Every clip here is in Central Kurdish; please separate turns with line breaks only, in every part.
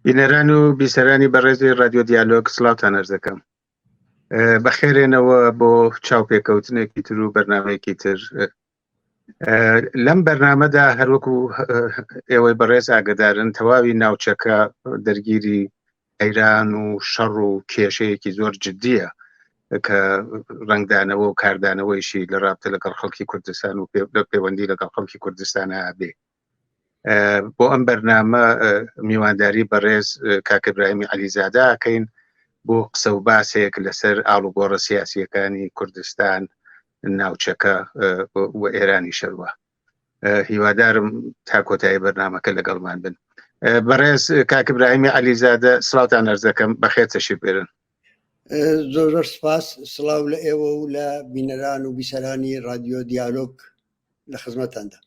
بینەران و بیسەرانی بەڕێزی رادیۆ دیالۆگ سڵاوتان عەرز دەکەم. بەخێرێنەوە بۆ چاوپێکەوتنێکی تر و بەرنامەیەکی تر. لەم بەرنامەدا هەروەکو ئێوەی بەڕێز ئاگدارن تەواوی ناوچەکە دەرگیری ئەیران و شەڕ و کێشەیەکی زۆر جددیە کە ڕنگدانەوە و کاردانەوەیشی لە رابطە لەگەڵ خەڵکی کوردستان و پەیوەندی لەگەڵ خەڵکی کوردستانە هەبێ. بۆ ئەم بەرنامە میوانداری بەڕێز کاک ئیبراهیمی عەلیزادە ئەکەین بۆ قسە و باسێک لەسەر ئاڵوگۆڕە سیاسیەکانی کوردستان ناوچەکە و ئێرانی شەروە. هیوادارم تا کۆتایی بەرنامەکە لەگەڵمان بن. بەڕێز کاک ئیبراهیمی عەلیزادە سڵاوتان عەرز دەکەم، بەخێر تەشریف بێرن.
زۆر سپاس، سڵاو لە ئێوە و لە بینەران و بیسەرانی رادیۆ دیالۆگ لە خزمەتاندا.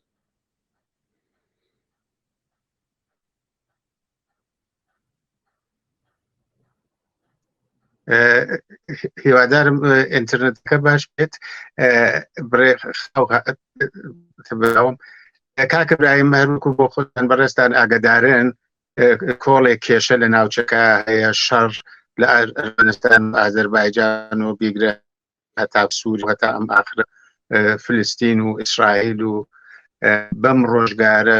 هیوادارم ئینترنێتەکە باش بێت. کاک ئیبراهیم هەروەکو بۆ خۆتان بەڕێستان ئاگدارن کۆڵێک کێشە لە ناوچەکە هەیە، شەڕ لە ئەرمەنستان و ئازەربایجان و بیگرە هەتا سووری هەتا ئەم ئاخر فلستین و ئیسرائیل و بەم ڕۆژگارە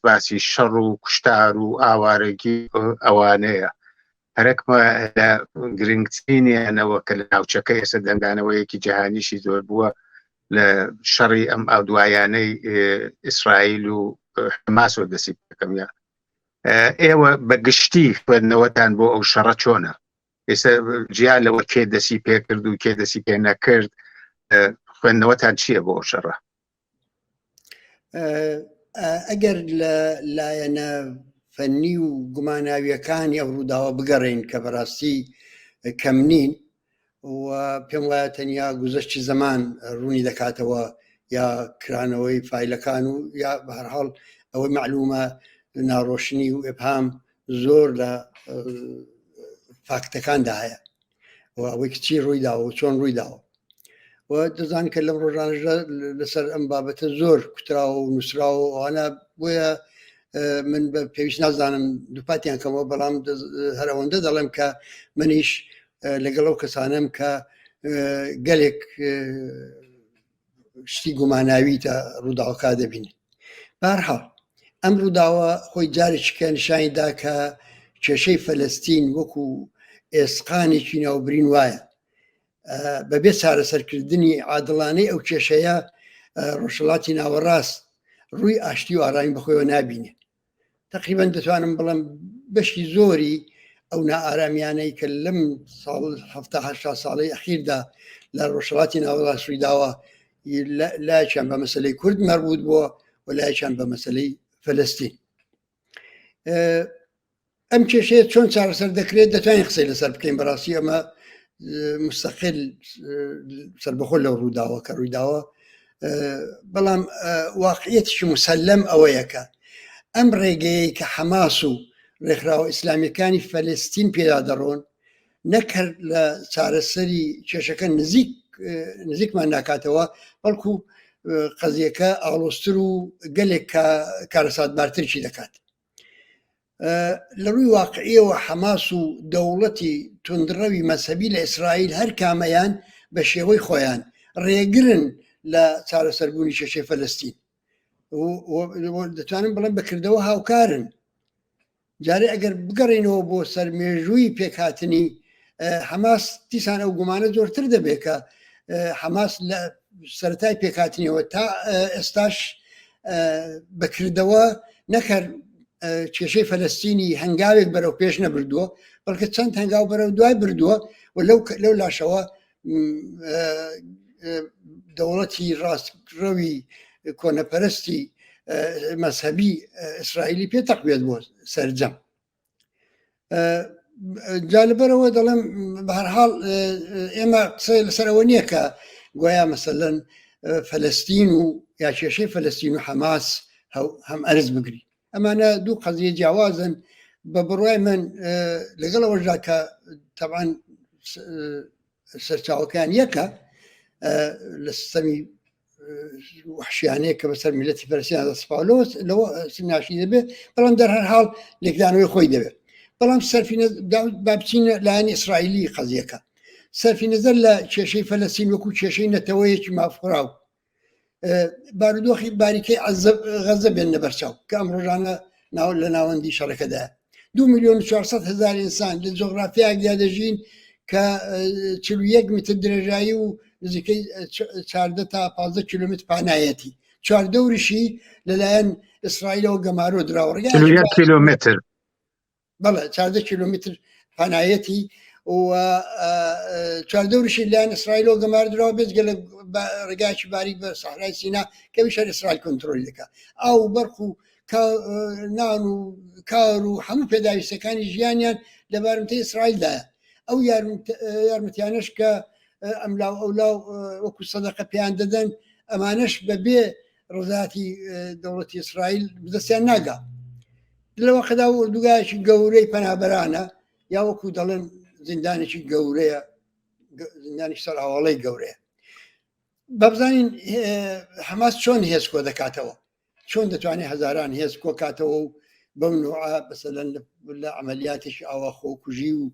باسی شەڕ و کوشتار و ئاوارەگی ئەوانەیە. هەرەکمە لە گرنگترینیانەوە کە لە ناوچەکە ئێستا دەنگانەوەیەکی جیهانیشی زۆر بووە لە شەڕی ئەم ئاودوایانەی ئیسرائیل و حماس و دەسی پێکەمیە. ئێوە بەگشتی خوێندنەوەتان بۆ ئەو شەڕە چۆنە؟ ئێستا جیا لەوە کێ دەسی پێکرد و کێ دەسی پێ نەکرد، خوێندنەوەتان چییە بۆ ئەو شەڕە؟
ئەگەر لە لایەنە فەنی و گوماناویەکانی ئەو ڕووداوە بگەڕین کە بەڕاستی کەم نین و پێم وایە تەنیا گوزەشتی زەمان ڕوونی دەکاتەوە یا کرانەوەی فایلەکان و یا بە هەر حاڵ ئەوەی معلومە ناڕۆشنی و ئێبهام زۆر لە فاکتەکاندا هەیە و ئەوەی کچی ڕوویداوە و چۆن ڕوویداوە و دەزان کە لەم ڕۆژانەژە لەسەر ئەم بابەتە زۆر کوتراوە و نووسراوە ئەوانە بۆیە من بە پێویست نازانم دووپاتیان کەمەوە، بەڵام هەر ئەوەندە دەڵێم کە منیش لەگەڵ ئەو کەسانم کە گەلێک شتی گوماناوی تا ڕووداوەکە دەبینین. بە هەر حاڵ ئەم ڕووداوە خۆی جارێکیکە نیشانیدا کە کێشەی فەلەستین وەکو ئێسقانێکی ناوبرین وایە بەبێ چارەسەرکردنی عادڵانەی ئەو کێشەیە ڕۆژهەڵاتی ناوەڕاست ڕووی ئاشتی و ئارامی بەخۆیەوە نابینێ. تقریبەن دەتوانم بڵم بەشی زۆری ئەو نائارامیانەی کە لەم ساڵ 70 ساڵی ئەخیردا لە ڕۆژهەڵاتی ناوەڕاست ڕوویداوە لایەکیان بە مەسەلەی کورد مەربوط بووە و لایەکیان بە مەسەلەی فەلەستین. ئەم کێشەیە چۆن چارەسەر دەکرێت دەتوانین قسەی لەسەر بکەین. بەڕاستی ئەمە مستەقل سەربەخۆ لەو ڕووداوە کە ڕوویداوە، بەڵام واقعیەتیشی مسەلەم ئەوەیە کە ئەم ڕێگەیەی کە حەماس و ڕێکخراوە ئیسلامیەکانی فەلەستین پێدا دەڕۆن نەکرد لە چارەسەری کێشەکە نزیکمان ناکاتەوە، بەڵکو قەزیەکە ئاڵۆزتر و گەلێک کارەساتبارترکی دەکات. لە ڕووی واقعیەوە حەماس و دەوڵەتی توندڕەوی مەسەبی لە ئیسرائیل هەر کامەیان بە شێوەی خۆیان ڕێگرن لە چارەسەربوونی کێشەی فەلەستین. دەتوانم بڵێم بەکردەوە هاوکارن. جارێ ئەگەر بگەڕێنەوە بۆ سەرمێژووی پێکهاتنی حەماس دیسان ئەو گومانە زۆرتر دەبێت کە حەماس لە سەرەتای پێکهاتنیەوە تا ئێستاش بەکردەوە نەکرد کێشەی فەلەستینی هەنگاوێک بەرەو پێش نەبردووە، بەڵکە چەند هەنگاو بەرەو دوای بردووە و لەو لاشەوە دەوڵەتی ڕاستڕەوی کۆنەپەرستی مەسەبی ئیسرائیلی پێ تەقویەت بۆ سەرجەم. جا لەبەرەوە دەڵێم بە هەر حاڵ ئێمە قسەی لەسەرەوە نییە کە گویا مەسەلەن فەلەستین و یا کێشەی فەلەستین و حەماس هەم ئەرز بگری. ئەمانە دوو قەزیە جیاوازن. بە بڕوای من لەگەڵەوەژا کە تەبعاً سەرچاوەکان یەکە لە سیستەمی وحشیانەیە کە بەسەر میلەتی فەلەستین دەسپاڵۆ لەوە ناشی دەبێت، بەڵام دەر هەر حاڵ لێکدانەوەی خۆی دەبێت. بەڵام بابچین لایەن ئیسرائیلی قەزیەکە سەرفی نەزەر لە کێشەی فەلەستین وەکو کێشەی نەتەوەیەکی مافقراو بارودۆخی باریکەی غەزە بێنە بەرچاو کە ئەم ڕۆژانە لە ناوەندی شەڕەکەدایە 2,400,000 ئینسان لە جۆغرافیاکدا دەژین کە 41 متر درێژایی و نزیکەی 14 تا 15 کیلومتر پانایەتی چواردەوریشی لەلایەن ئیسرائیلەوە گەمارۆ دراوە
کیلومتر
بەڵێ 14 کیلومتر پانایەتی و چواردەوریشی لایەن ئیسرائیلەوە گەمار دراوە بێزگە لە ڕێگایکی باریک بە سەحرای سینا کە شەر ئیسرائیل کۆنتڕۆلی دەکات ئاو بەرق و نان و کار و هەموو پێداویستەکانی ژیانیان لە بارمتەی ئیسرائیلدایە ئەو یارمەتیانش کە ئەملاو ئەولاو وەکو سەدەقە پێیان دەدەن ئەمانش بەبێ ڕزاتی دەوڵەتی ئیسرائیل بدەستیان ناگا لەوە خەدا و دوگایکی گەورەی پەنابەرانە یا وەکو دەڵێن زیندانێکی گەورەیە زیندانی سەر هەواڵەی گەورەیە بەبزانین حەماس چۆن هێز کۆ دەکاتەوە چۆن دەتوانێت هەزاران هێز کۆکاتەوە و بەو نوعە بەسەلەن لە عملیاتێکی ئاوا خۆکوژی و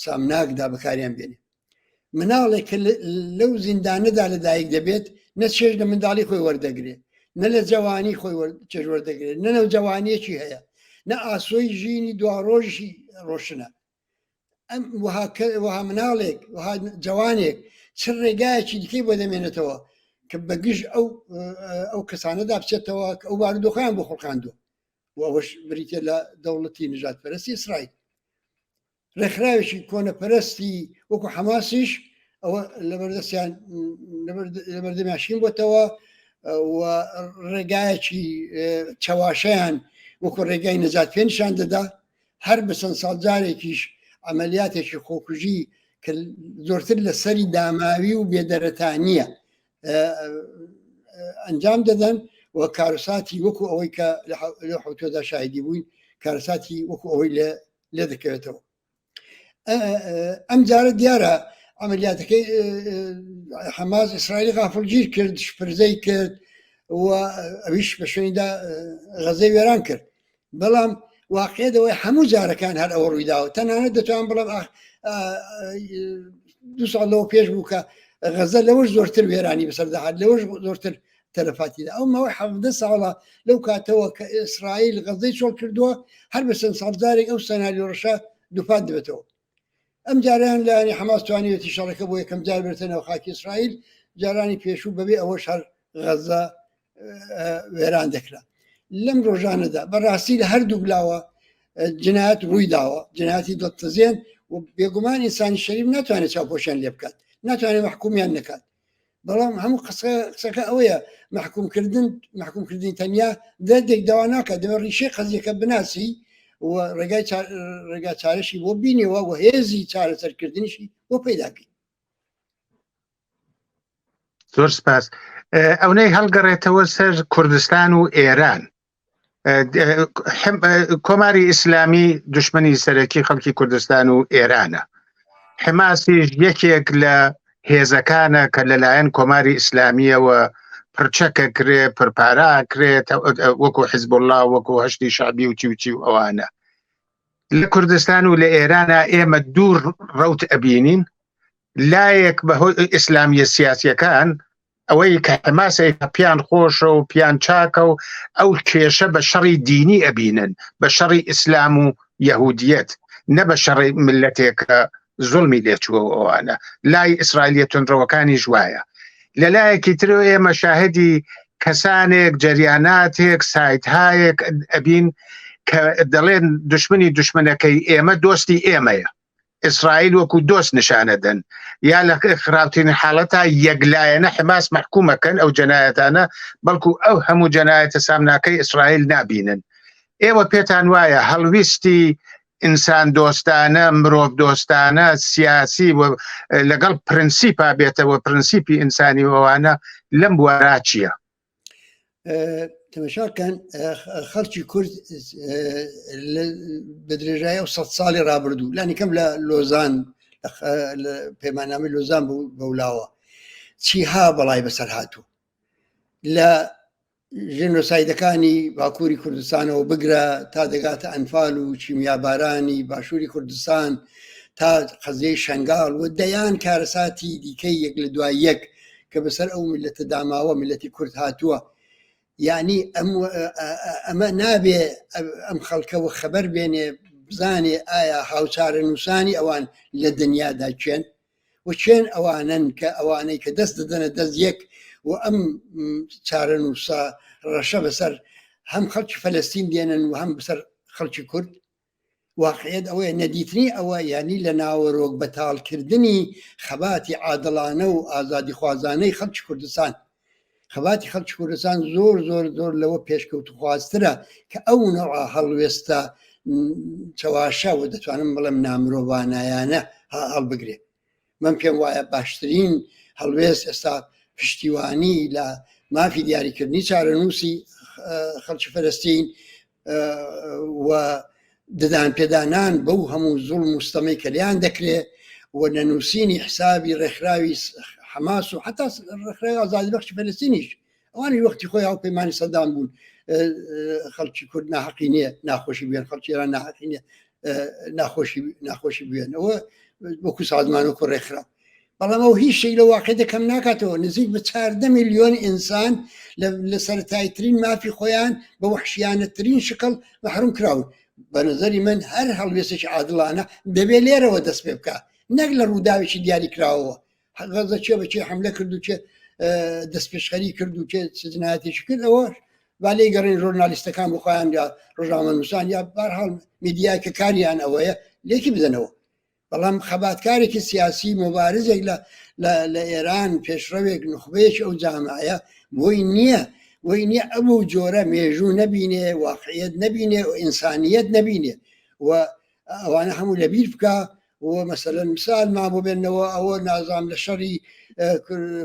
سامناکدا بەکاریان بێنێ مناڵێک کە لەو زیندانەدا لەدایک دەبێت نە چێژ لە منداڵی خۆی وەردەگرێت نە لە جوانی خۆی چێژ وەردەگرێت نە نەو جوانیەکی هەیە نە ئاسۆی ژینی دواڕۆژی ڕۆشنە ئەم وها مناڵێک وها جوانێک چ ڕێگایەکی دیکەی بۆ دەمێنێتەوە کە بەگژ ئەو کەسانەدا بچێتەوە کە ئەو بارودۆخیان بۆ خۆڵقاندووە و ئەوەش بریتە لە دەوڵەتی نژادپەرستی ئیسرائیل ڕێکخراوێکی کۆنەپەرستی وەکو حەماسیش ئەوە لەبەردەستیان لەبەردەمیاشین بۆتەوە و ڕێگایەکی چەواشەیان وەکو ڕێگای نەجات پێنیشان دەدا هەر بە چەند ساڵ جارێکیش عملیاتێکی خۆکوژی کە زۆرتر لە سەری داماوی و بێدەرەتانیە ئەنجام دەدەن و کارەساتی وەکو ئەوەی کە لە حوتۆدا شاهدی بووین کارەساتی وەکو ئەوەی لێ دەکەوێتەوە ئەم جارە دیارە عملیاتەکەی حەماس ئیسرائیلی غافڵگیر کرد شپرزەی کرد و ئەویش بە شوێنیدا غەزەی وێران کرد بەڵام واقعێتەوەی هەموو جارەکان هەر ئەوە ڕوویداوە تەنانەت دەتوان بڵم 2 ساڵ لەوە پێش بوو کە غەزە لەوەش زۆرتر وێرانی بەسەرداهات لەوەش زۆرتر تەلەفاتیدا ئەو ماوەی 17 ساڵە لەو کاتەوە کە ئیسرائیل غەزەی چۆڵ کردووە هەر بە چەند ساڵ جارێک ئەو سەناریۆ ڕەشە دووپات دەبێتەوە ئەم جاریان لایەنی حەماس توانیوێتی شەڕەکە بۆ یەکەم جار بێتەنەوە خاکی ئیسرائیل جارانی پێشوو بەبێ ئەوەش هەر غەزە وێران دەکرا لەم ڕۆژانەدا بەڕاستی لە هەردوو بلاوە جنایەت ڕووی داوە جنایەتی دڵتەزێن و بێگومان ئینسانی شەریف ناتوانێت چاوپۆشیان لێ بکات ناتوانێت محکومیان نکات بەڵام هەموو قسەکە ئەوەیە محکومکردنی تەنیا دەردێک داوا ناکات دەبێت ڕیشەی قەزیەکە بناسی و ڕێگای چارەشی بۆ بینەوە و هێزی چارەسەرکردنیشی بۆ پەیداکەین
زۆر سپاس ئەوەی هەڵگەڕێتەوە سەر کوردستان و ئێران کۆماری ئیسلامی دوشمنی سەرەکی خەڵکی کوردستان و ئێرانە حماسیش یەکێک لە هێزەکانە کە لەلایەن کۆماری ئیسلامیەوە پرچەکە کرێ پرپارا کرێت وەکو حیزب الله وەکو هەشتی شعبی و چی و ئەوانە لە کوردستان و لە ئێرانە ئێمە دوور ڕەوت ئەبینین لایەک بە ئیسلامیە سیاسیەکان ئەوەی کە حماسێک پیان خۆشە و پیان چاکە و ئەو کێشە بە شەڕی دینی ئەبینن بە شەڕی ئیسلام و یەهودیەت نە بە شەڕی ملەتێکە زوڵمی لێچووە ئەوانە لای ئیسرائیلیە تونڕەوەکانی ژوایە لەلایەکی تر ئێمە شاهدی کەسانێک جەریاناتێک سایتهایەک ئەبین کە دەڵێن دوشمنەکەی ئێمە دۆستی ئێمەیە ئیسرائیل وەکو دۆست نیشانەدەن یا لە خراپترین حاڵەتە یەکلایەنە حماس محکومەکەن ئەو جەنایەتانە بەڵکو ئەو هەموو جەنایەتە سامناکەی ئیسرائیل نابینن ئێوە پێتان وایە هەڵویستی ئینسان دۆستانە مرۆڤ دۆستانە سیاسی لەگەڵ پرنسیپا بێتەوە پرنسیپی ئینسانی ئەوانە لەم بوارا چییە؟
تەماشاکەن خەڵکی کورد بە درێژایی و 100 ساڵی ڕابردوو لانی کەم لە لۆزان پەیماننامەی لۆزان بەولاوە چیها بەڵای بەسەر هاتوو لە ژێنۆسایدەکانی باکووری کوردستانەوە بگرە تا دەگاتە ئەنفال و چیمیابارانی باشووری کوردستان تا قەزیەی شنگال و دەیان کارەساتی دیکەی یەک لە دوای یەک کە بەسەر ئەو میلەتە داماوە میلەتی کورد هاتووە. یعنی ئەمە نابێ ئەم خەڵکەوە خەبەر بێنێ بزانێ ئایا هاوچارە نووسانی ئەوان لە دنیادا چێن و چێن ئەوانن کە ئەوانەی کە دەست دەدەنە دەست یەک و ئەم چارە نووسا ڕەشە بەسەر هەم خەڵکی فەلەستین دێنن و هەم بەسەر خەڵکی کورد. واقعیت ئەوەیە نەدیتنی ئەوە ینی لە ناوەڕۆک بەتاڵکردنی خەباتی عادڵانە و ئازادی خوازانەی خەڵکی کوردستان. خەباتی خەڵکی کوردستان زۆر زۆر زۆر لەوە پێشکەوت و خواسترە کە ئەو نەوە هەڵوێستە چەواشە و دەتوانم بڵێم نامرۆڤانایانە هەڵبگرێ. من پێم وایە باشترین هەڵوێست ئێستا پشتیوانی لە مافی دیاریکردنی چارەنووسی خەڵکی فەلەستین و ددان پێدانان بەو هەموو زوڵم مستەمەی کەلیان دەکرێ و نەنووسینی حسابی ڕێکخراوی حماس و حتا ڕێکخراوی ئازادی بەخشی فەلەستینیش ئەوانی وەختی خۆی هاو پەیمانی سەدام بوون خەڵکی کورد ناحەقی نییە ناخۆشی بوێن خەڵکی ئێران ناحەقی نییە ناخۆشی بوێن ئەوە وەکو سازمان وەکو ڕێکخراو. بەڵام ئەو هیچ شەی لە واقع دەکەم ناکاتەوە. نزیک بە 14 میلیۆن ئینسان لە سەرەتایترین مافی خۆیان بە وەحشیانەترین شکڵ مەحروم کراون. بە نظری من هەر هەڵوێستێکی عادڵانە دەبێت لێرەوە دەست پێ بکە نەک لە ڕووداوێکی دیاری کراوەوە غەزە چێ بەچێ حملە کرد و چێ دەست پێشخەری کرد و چێ جنایەتێکی کرد ئەوە با لێی گەڕین ژۆرنالیستەکان بۆ خۆیان یا ڕۆژنامە نووسان یا بەرحاڵ میدیای کە کاریان ئەوەیە لێکی بدەنەوە. بەڵام خەباتکارێکی سیاسی مبارزێک لە ئێران پێشڕەوێک نخبەیەکی ئەو جامعەیە بۆی نییە ئەوە جۆرە مێژوو نەبینێ واقعیت نەبینێ و ئینسانیت نەبینێ و ئەوانە هەموو لەبیر بکە و مەسەلەن مثال ما بۆ بێنەوە ئەوە نازام لە شەڕی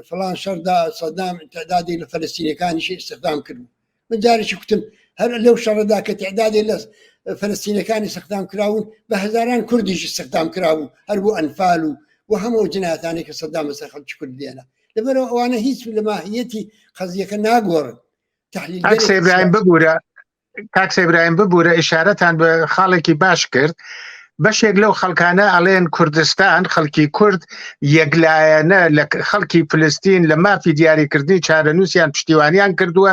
فلان شەردا سەدام تعدادی لە فەلەستینەکانیشی استخدام کردو. من جارێکی کوتم هەر لەو شەڕدا کە تعدادی لە فەلەستینەکانی استخدام کراون بە هەزاران کوردیش استخدام کراون هەر بۆ ئەنفال و هەموو جنایەتانی کە سەدام بەسەر خەڵکی کورد دێنە. لەبەرەوە ئەوانە هیچ لە ماهیەتی قەزیەکە ناگۆڕن.
کاکسە ئیبراهیم ببوورە ئیشارەتان بە خاڵێکی باش کرد. بەشێک لەو خەڵکانە ئەڵێن کوردستان خەڵکی کورد یەکلایەنە لە خەڵکی فلستین لە مافی دیاریکردنی چارەنووسیان پشتیوانیان کردووە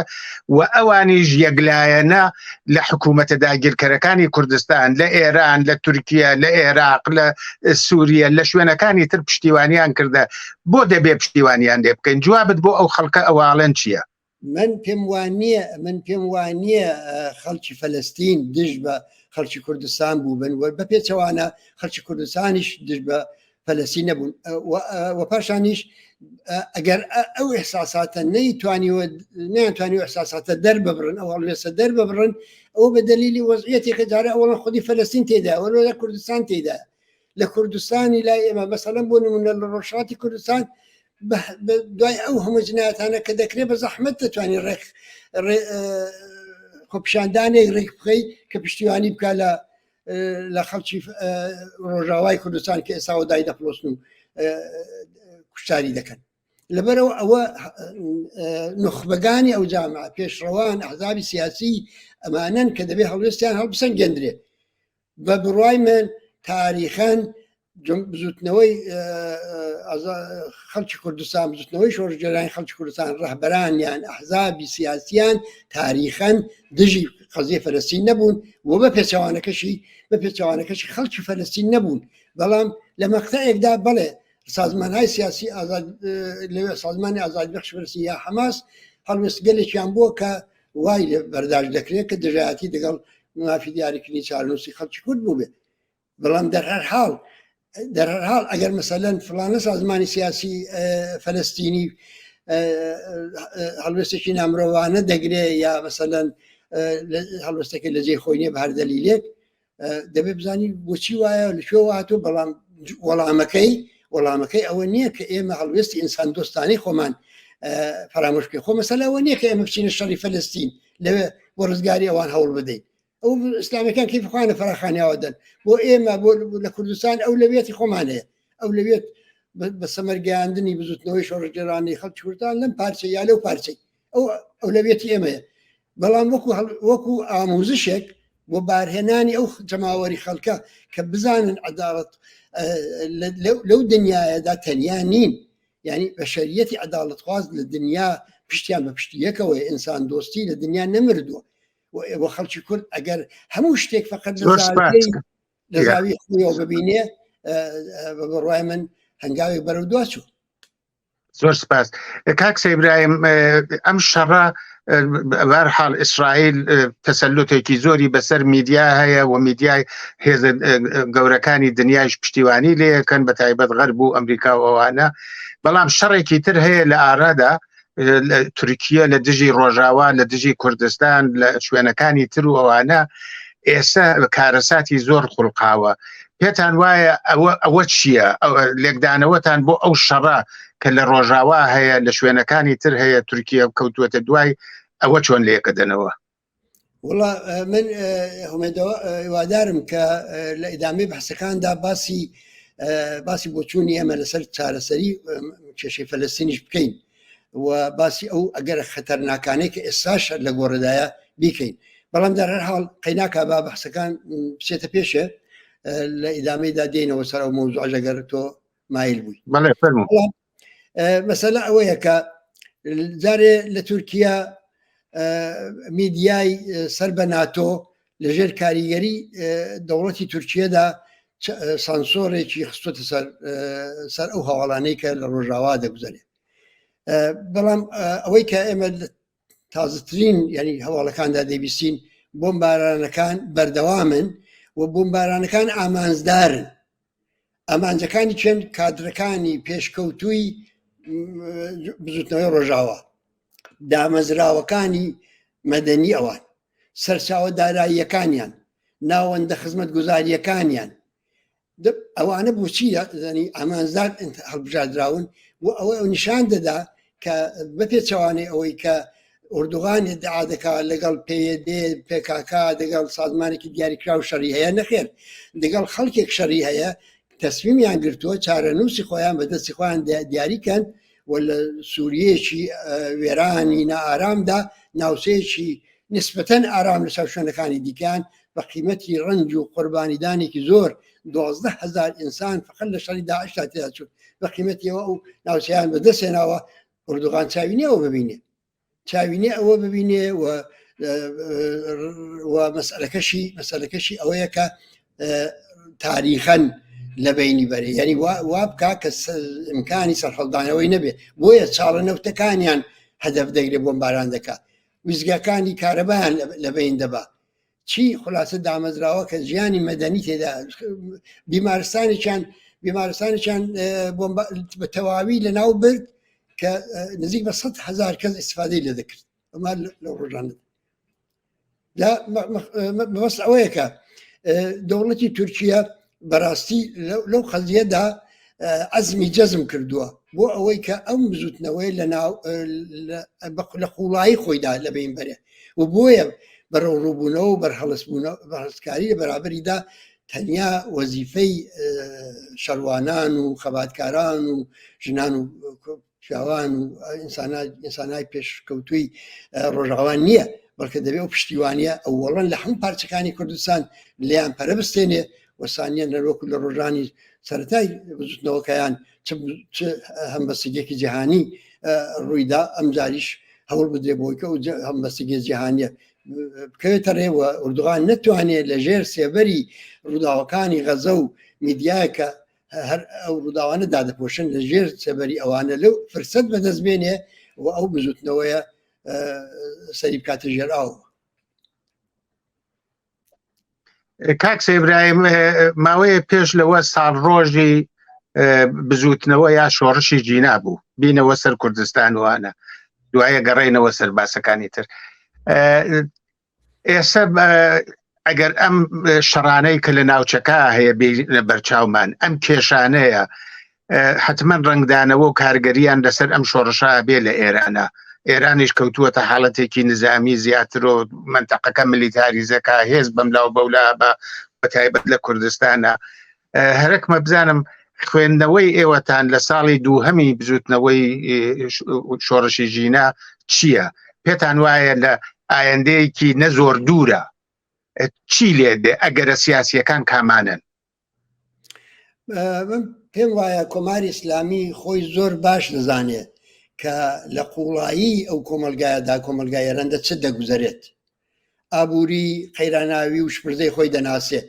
و ئەوانیش یەکلایەنە لە حکوومەتە داگیرکەرەکانی کوردستان لە ئێران لە تورکیا لە عێراق لە سووریە لە شوێنەکانی تر پشتیوانیان کردە. بۆ دەبێ پشتیوانیان لێ بکەین؟ جوابت بۆ ئەو خەڵکە ئەواڵەن چییە؟
من پێم وانییە خەڵکی فەلەستین دژ بە خەڵکی کوردستان بوو بن و بە پێچەوانە خەڵکی کوردستانیش دژ بە فەلەستین نەبوون و پاشانیش ئەگەر ئەو ئێحساساتە نەیتوانی ئێحساساتە دەرببڕن ئەو هەڵوێستە دەرببڕن ئەو بە دەلیلی وەزعیەتێکە جارە ئەوڵە خودی فەلەستین تێدا وەرە لە کوردستان تێدا لە کوردستانی لای ئێمە مەسەلەن بۆ نمونە لە ڕۆژهەڵاتی کوردستان دوای ئەو هەموو جنایەتانە کە دەکرێت بە زەحمەت دەتوانێت خۆپیشاندانێک ڕێک بخەی کە پشتیوانی بکە لە خەڵکی ڕۆژاوای کوردستان کە ئێستا وەدای دەپڵۆسن و کوشتاری دەکەن. لەبەرەوە ئەوە نخبەکانی ئەو جامعە پێشڕەوان ئەحزابی سیاسی ئەمانەن کە دەبێت هەڵوێستیان هەڵبسەنگێندرێ. بە بڕوای من تاریخەن بزوتنەوەی خەڵکی کوردستان بزوتنەوەی شۆڕژێرانی خەڵکی کوردستان ڕەهبەرانیان ئەحزابی سیاسیان تاریخەن دژی قەزیە فەلەستین نەبوون و بە پێچەوانەکەشی خەڵکی فەلەستین نەبوون. بەڵام لە مەقتەیەکدا بەڵێ سازمانهای سیاسی لەوێ سازمانی ئازادی بەخشی فەلەستین یا حەماس هەڵوێستگەلێکیان بووە کە وای لێ بەرداشت دەکرێت کە دژایەتی لەگەڵ مافی دیاریکردنی چارەنووسی خەڵکی کورد بوو بێ. بەڵام دەرهەرحاڵ ئەگەر مەسەلەن فلانە سازمانی سیاسی فەلەستینی هەڵوێستێکی نامرۆوانە دەگرێ یا مەسەلەن هەڵوێستەکە لە جێی خۆی نیە بە هەر دەلیلێک دەبێت بزانی بۆچی وایە لەکوێ هاتوو. بەڵام وەڵامەکەی ئەوە نییە کە ئێمە هەڵوێستی ئینسان دۆستانی خۆمان فرامۆش بکەین. خۆ مەسەلە ئەوە نییە کە ئێمە بچینە شەڕی فەلەستین لەوێ بۆ ڕزگاری ئەوان هەوڵ بدەین. ئەو ئیسلامیەکان کەیف خۆیانە فەراخانیاوەدەن بۆ ئێمە بۆ لە کوردستان ئەو لەوێتی خۆمان هەیە ئەو لەوێت بە سەمەرگەیاندنی بزوتنەوەی شۆڕژێرانی خەڵکی کوردستان لەم پارچە یا لەو پارچەی ئەولەوێتی ئێمەیە بەڵام وەکو ئاموزشێک بۆ بارهێنانی ئەو جەماوەری خەڵکە کە بزانن عەداڵەت لەو دنیاەدا تەنیا نین یعنی بەشەریەتی عەداڵەتخواز لە دنیا پشتیان بە پشتیەکەوە ئینسان دۆستی لە دنیا نەمردووە بۆ خەڵکی کورد ئەگەر هەموو شتێک فقط لە زاوی خۆیەوە ببینێ بەڕوای من هەنگاوی بەرەو دواچوو.
زۆر سپاس کاک سەیبراهیم ئەم شەڕە بەرحاڵ ئیسرائیل تەسەلوتێکی زۆری بەسەر میدیا هەیە و میدیای هێزە گەورەکانی دنیایش پشتیوانی لێەکەن بە تایبەت غەرب و ئەمریکا و ئەوانە بەڵام شەڕێکی تر هەیە لە ئارادا تورکیە لە دژی ڕۆژاوا لە دژی کوردستان لە شوێنەکانی تر و ئەوانە ئێستا کارەساتی زۆر خوڵقاوە پێتان وایە ئەوە چییە لێکدانەوەتان بۆ ئەو شەڕە کە لە ڕۆژاوا هەیە لە شوێنەکانی تر هەیە تورکیە کەوتووەتە دوای ئەوە چۆن لێکەدەنەوە؟
وڵا من هەمێدەوە هیوادارم کە لە ئیدامی بەحسەکاندا باسی بۆچوونی ئێمە لەسەر چارەسەری کێشەی فەلەستینیش بکەین و باسی ئەو ئەگەر خەتەرناکانەی کە ئێستاش لە گۆڕەدایە بیکەین بەڵام دەر هەر حاڵ قەیناکە با بەحسەکان بچێتە پێشە لە ئیدامەیدا دێنەوە سەر ئەو مەوزوع ئەگەر تۆ مایل بووی.
بەڵێ فەرموو.
مەسەلە ئەوەیە کە جارێ لە تورکیا میدیای سەر بە ناتۆ لەژێر کاریگەری دەوڵەتی تورکیەدا سانسۆرێکی خستوتە سەر ئەو هەواڵانەی کە لە ڕۆژاوا دەگوزارێ بەڵام ئەوەی کە ئێمە تازەترین ینی هەواڵەکاندا دەبیستین بۆمبارانەکان بەردەوامن و بۆمبارانەکان ئامانزدارن ئامانجەکانی چێن کادرەکانی پێشکەوتووی بزوتنەوەی ڕۆژاوا دامەزراوەکانی مەدەنی ئەوان سەرچاوە داراییەکانیان ناوەندە خزمەت گوزاریەکانیان ئەوانە بۆچی زانی ئامانزدار هەڵبژاردراون و ئەوە نیشان دەدا کە بە پێچەوانەی ئەوەی کە ئوردوغان ادعا دەکات لەگەڵ پێD PKK لەگەڵ سازمانێکی دیاریکرا و شەڕی هەیە نەخێر لەگەڵ خەڵکێک شەڕی هەیە تەسمیمیان گرتووە چارەنووسی خۆیان بەدەستی خۆیان دیاریکەن و لە سووریەیەکی وێرانی نائارامدا ناوچەیەکی نسبەتەن ئارام لەسەر شوێنەکانی دیکەیان بە قیمەتی ڕەنج و قوربانیدانێکی زۆر 12,000 ئینسان فقط لە شەڕی داعشتا تێدا چوون بە قیمەتیەوە ئەو ناوچەیان بەدەستێناوە ئوردوغان چاوینێ ئەوە ببینێ چاوینێ ئەوە ببینێ و مەسەلەکەشی ئەوەیە کە تاریخەن لە بینی بەرێ یعنی وا بکا کە ئیمکانی سەرهەڵدانەوەی نەبێ بۆیە چاڵەنەوتەکانیان هەدەف دەگرێ بۆمباران دەکات ویزگەکانی کارەبایان لە بین دەبا چی خولاسە دامەزراوە کە ژیانی مەدەنی تێدا بیمارستانێکیان بە تەواوی لە ناو برد کە نزیک بە 100,000 کەس ئیستفادەی لێ دەکرد ئەمە لەو ڕۆژانە بەس ئەوەیە کە دەوڵەتی تورکیا بەڕاستی لەو قەزیەدا عەزمی جەزم کردووە بۆ ئەوەی کە ئەم بزوتنەوەی لە قوڵایی خۆیدا لە بین بەرێ و بۆیە بەرەو ڕووبوونەوە و بەرهەڵستکاری لە بەرابەریدا تەنیا وەزیفەی شەروانان و خەباتکاران و ژنان و پیاوان و ئینسانای پێشکەوتووی ڕۆژاوان نییە بەڵکە دەبێت و پشتیوانیە ئەووەڵەن لە هەموو پارچەکانی کوردستان لیان پەرە بستێنێ وەسانیان لەرۆکو لە ڕۆژانی سەرەتای بزوتنەوەکەیان چ هەمبەستگێکی جیهانی ڕوویدا ئەم جاریش هەوڵ بدرێ بۆی کە هەمبەستگێ جیهانیە بکەوێتە ڕێوە ئوردوغان نەتوانێت لە ژێر سێبەری ڕووداوەکانی غەزە و میدیایەکە هەر ئەو ڕووداوانە دادەپۆشن لە ژێر سێبەری ئەوانە لەو فرسەت بەدەستبێنێ و ئەو بزوتنەوەیە سەری بکاتە ژێر ئاوە.
کاک سەیبراهیم ماوەیە پێش لەوە ساڵڕۆژی بزوتنەوە یا شۆڕشی جینا بوو بینەوە سەر کوردستان وانە دوایە گەڕێنەوە سەر باسەکانی تر ئێستا ئەگەر ئەم شەڕانەی کە لە ناوچەکە هەیە بەرچاومان ئەم کێشانەیە حتمما ڕنگدانەوە و کارگەریان لەسەر ئەم شۆڕشە بێ لە ئێرانە ئێرانیش کەوتووەتە حاڵەتێکی نظامی زیاتر و منتەقەکە ملیتاریزەکە هێز بەملاو بەولا بە تایبەت لە کوردستانە هەرەکمە بزانم خوێندنەوەی ئێوەتان لە ساڵی دووهەمی بزوتنەوەی شۆڕشی ژینا چییە؟ پێتان وایە لە ئایندەیەکی نەزۆر دوورە چی لێ دێ ئەگەرە سیاسیەکان کامانن؟
پێم وایە کۆماری ئیسلامی خۆی زۆر باش دەزانێت کە لە قوڵایی ئەو کۆمەلگایەدا کۆمەلگای ئێرەندە چ دەگوزارێت. ئابووری قەیراناوی و شپرزەی خۆی دەناسێ،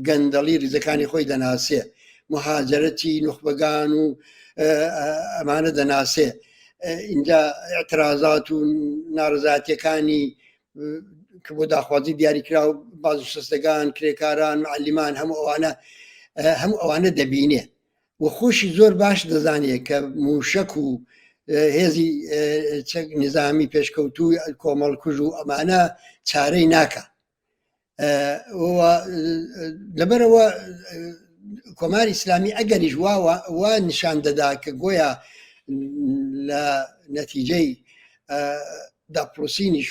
گەندەڵی ریزەکانی خۆی دەناسێ، مهاجرەتی نوخبەگان و ئەمانە دەناسێ. اینجا اعترازات و ناڕزاتیەکانی کە بۆ داخوازی دیاریکرا و بازنشستەکان، کرێکاران، معلیمان هەموو ئەوانە دەبینێ و خۆشی زۆر باش دەزانێت کە موشک و هێزی نظامی پێشکەوتوی کۆمەڵکوژ و ئەمانە چارەی ناکە. لەبەرەوە کۆماری ئیسلامی ئەگەریش وا نیشان دەدا کە گۆیا لە نەتیجەی داپرسینی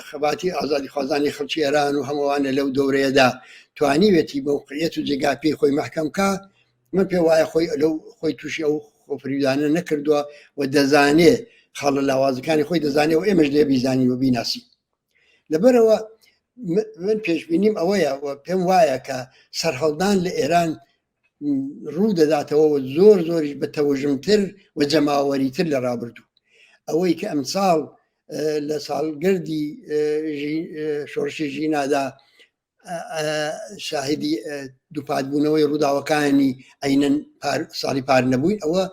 خەباتی ئازادی خوازانی خەڵکی ئێران و هەمووانە لەو دەورەیەدا توانیوێتی موقعیت و جێگاپی خۆی مەحکەمکە، من پێ وایە خۆی تووشی ئەو خۆفریودانە نەکردووە و دەزانێ خاڵە لاوازەکانی خۆی دەزانێت و ئێمەش لێ بیزانین و بیناسی. لەبەرەوە من پێشبینیم ئەوەیە و پێم وایە کە سەرهەڵدان لە ئێران ڕوو دەداتەوە و زۆر زۆریش بە تەوژمتر و جەماوەریتر لە ڕابردوو. ئەوەی کە ئەمساڵ لە ساڵگردی شۆڕشی ژینادا شاهدی دووپاتبوونەوەی ڕووداوەکانی ئەینەن ساڵی پار نەبووین، ئەوە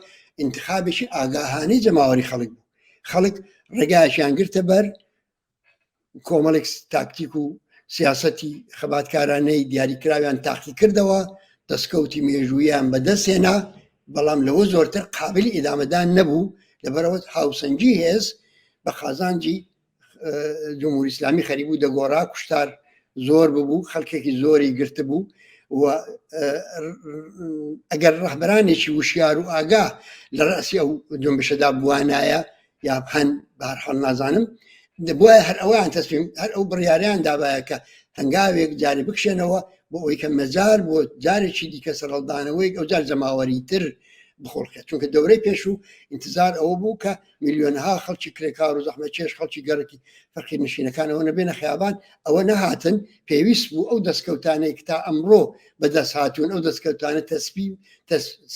انتخابێکی ئاگاهانەی جەماوەری خەڵک بوو. خەڵک ڕێگایشیان گرتە بەر کۆمەڵێک تاکتیک و سیاسەتی خەباتکارانەی دیاریکراویان تاقی کردەوە، دەستکەوتی مێژوویان بەدەستێنا، بەڵام لەوە زۆرتر قابلی ئیدامەدان نەبوو. لەبەرەوە هاوسەنگی هێز بە خازانجی جمهوری ئیسلامی خەریبوو، دەگۆڕا، کوشتار زۆر ببوو، خەڵکێکی زۆری گرت بوو و ئەگەر ڕەهبەرانێکی وشیار و ئاگا لە ڕاسی ئەو جنبشەدا بوانایە یا هەن بەهەرحاڵ نازانم، بووایە هەر ئەویان تەسلیم هەر ئەو بڕیاریان دابایە کە هەنگاوێک جاری بکشێنەوە بۆ ئەوی کە مەجار بۆ جارێکی دیکە سەرهەڵدانەوەی ئەو جار جەماوەری تر بخۆڵکێت. چونکە دەورەی پێش و انتظار ئەوە بوو کە میلیۆنها خەڵکی کرێکار و زەحمەتکێش خەڵکی گەڕێکی فەقیر نشینەکانەوە نەبێنە خیابان. ئەوە نەهاتن، پێویست بوو ئەو دەستکەوتانەی کە تا ئەمڕۆ بەدەست هاتوون ئەو دەستکەوتانە تەسبی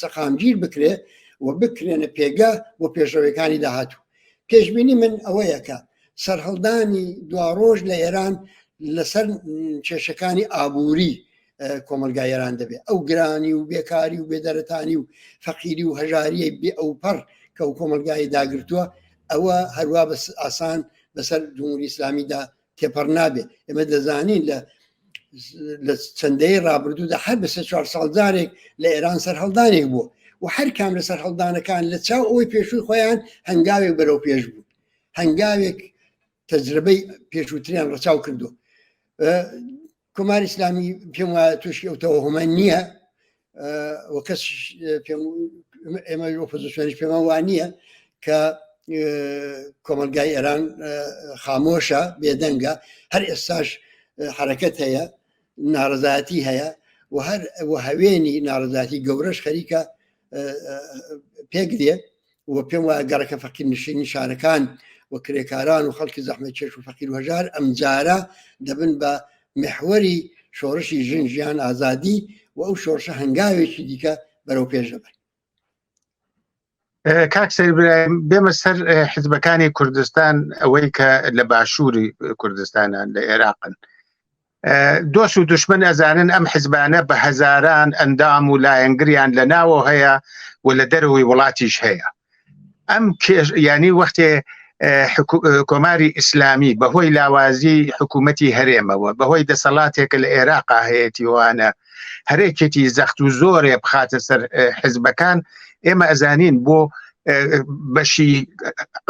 سەقامگیر بکرێ و بکرێنە پێگە بۆ پێشەوەیەکانی داهاتوو. پێشبینی من ئەوەیە کە سەرهەڵدانی دواڕۆژ لە ئێران لەسەر کێشەکانی ئابووری کۆمەلگای ئێران دەبێت. ئەو گرانی و بێکاری و بێدەرەتانی و فەقیری و هەژاریە بێ ئەو پەڕ کە ئەو کۆمەلگای داگرتووە، ئەوە هەروە بە ئاسان بەسەر جمهوری ئیسلامیدا تێپەڕ نابێت. ئێمە دەزانین لە چەندەی ڕابردوودا هەر بە 3-4 ساڵ جارێک لە ئێران سەرهەڵدانێک بووە و هەر کام لە سەرهەڵدانەکان لە چاو ئەوەی پێشووی خۆیان هەنگاوێک بەرەو پێش بوو، هەنگاوێک تەجربەی پێشووتریان ڕەچاو کردو. کۆماری ئیسلامی پێم وایە تووشی ئەو تەوەهومە نییە و کەس ئێمە ئۆپۆزیسیۆنیش پێمان وان نییە کە کۆمەلگای ئێران خامۆشە، بێدەنگە، هەر ئێستاش حرەکەت هەیە، ناڕەزایەتی هەیە و هەوێنی ناڕەزایەتی گەورەش خەریکە پێگرێ و پێم وایە گەڕەکە فەقیر نشینی شارەکان و کرێکاران و خەڵکی زەحمەتکێش و فەقیر و هەژار ئەمجارە دەبن بە محوەری شۆڕشی ژن ژیان ئازادی و ئەو شۆڕشە هەنگاوێکی دیکە بەرەو پێش دەبن.
کاک سەیدبراهیم، بێمە سەر حیزبەکانی کوردستان ئەوەی کە لە باشووری کوردستانە لە عێراقن. دۆست و دوشمن ئەزانن ئەم حیزبانە بە هەزاران ئەندام و لایەنگریان لە ناوە هەیە و لە دەرەوەی وڵاتیش هەیە. ئەم ینی وەختێ کۆماری ئیسلامی بەهۆی لاوازی حکوومەتی هەرێمەوە بەهۆی دەسەڵاتێکە لە عێراقا هەیەی وانە هەرێکێتی زەخت و زۆرێ بخاتە سەر حیزبەکان، ئێمە ئەزانین بۆ بەشی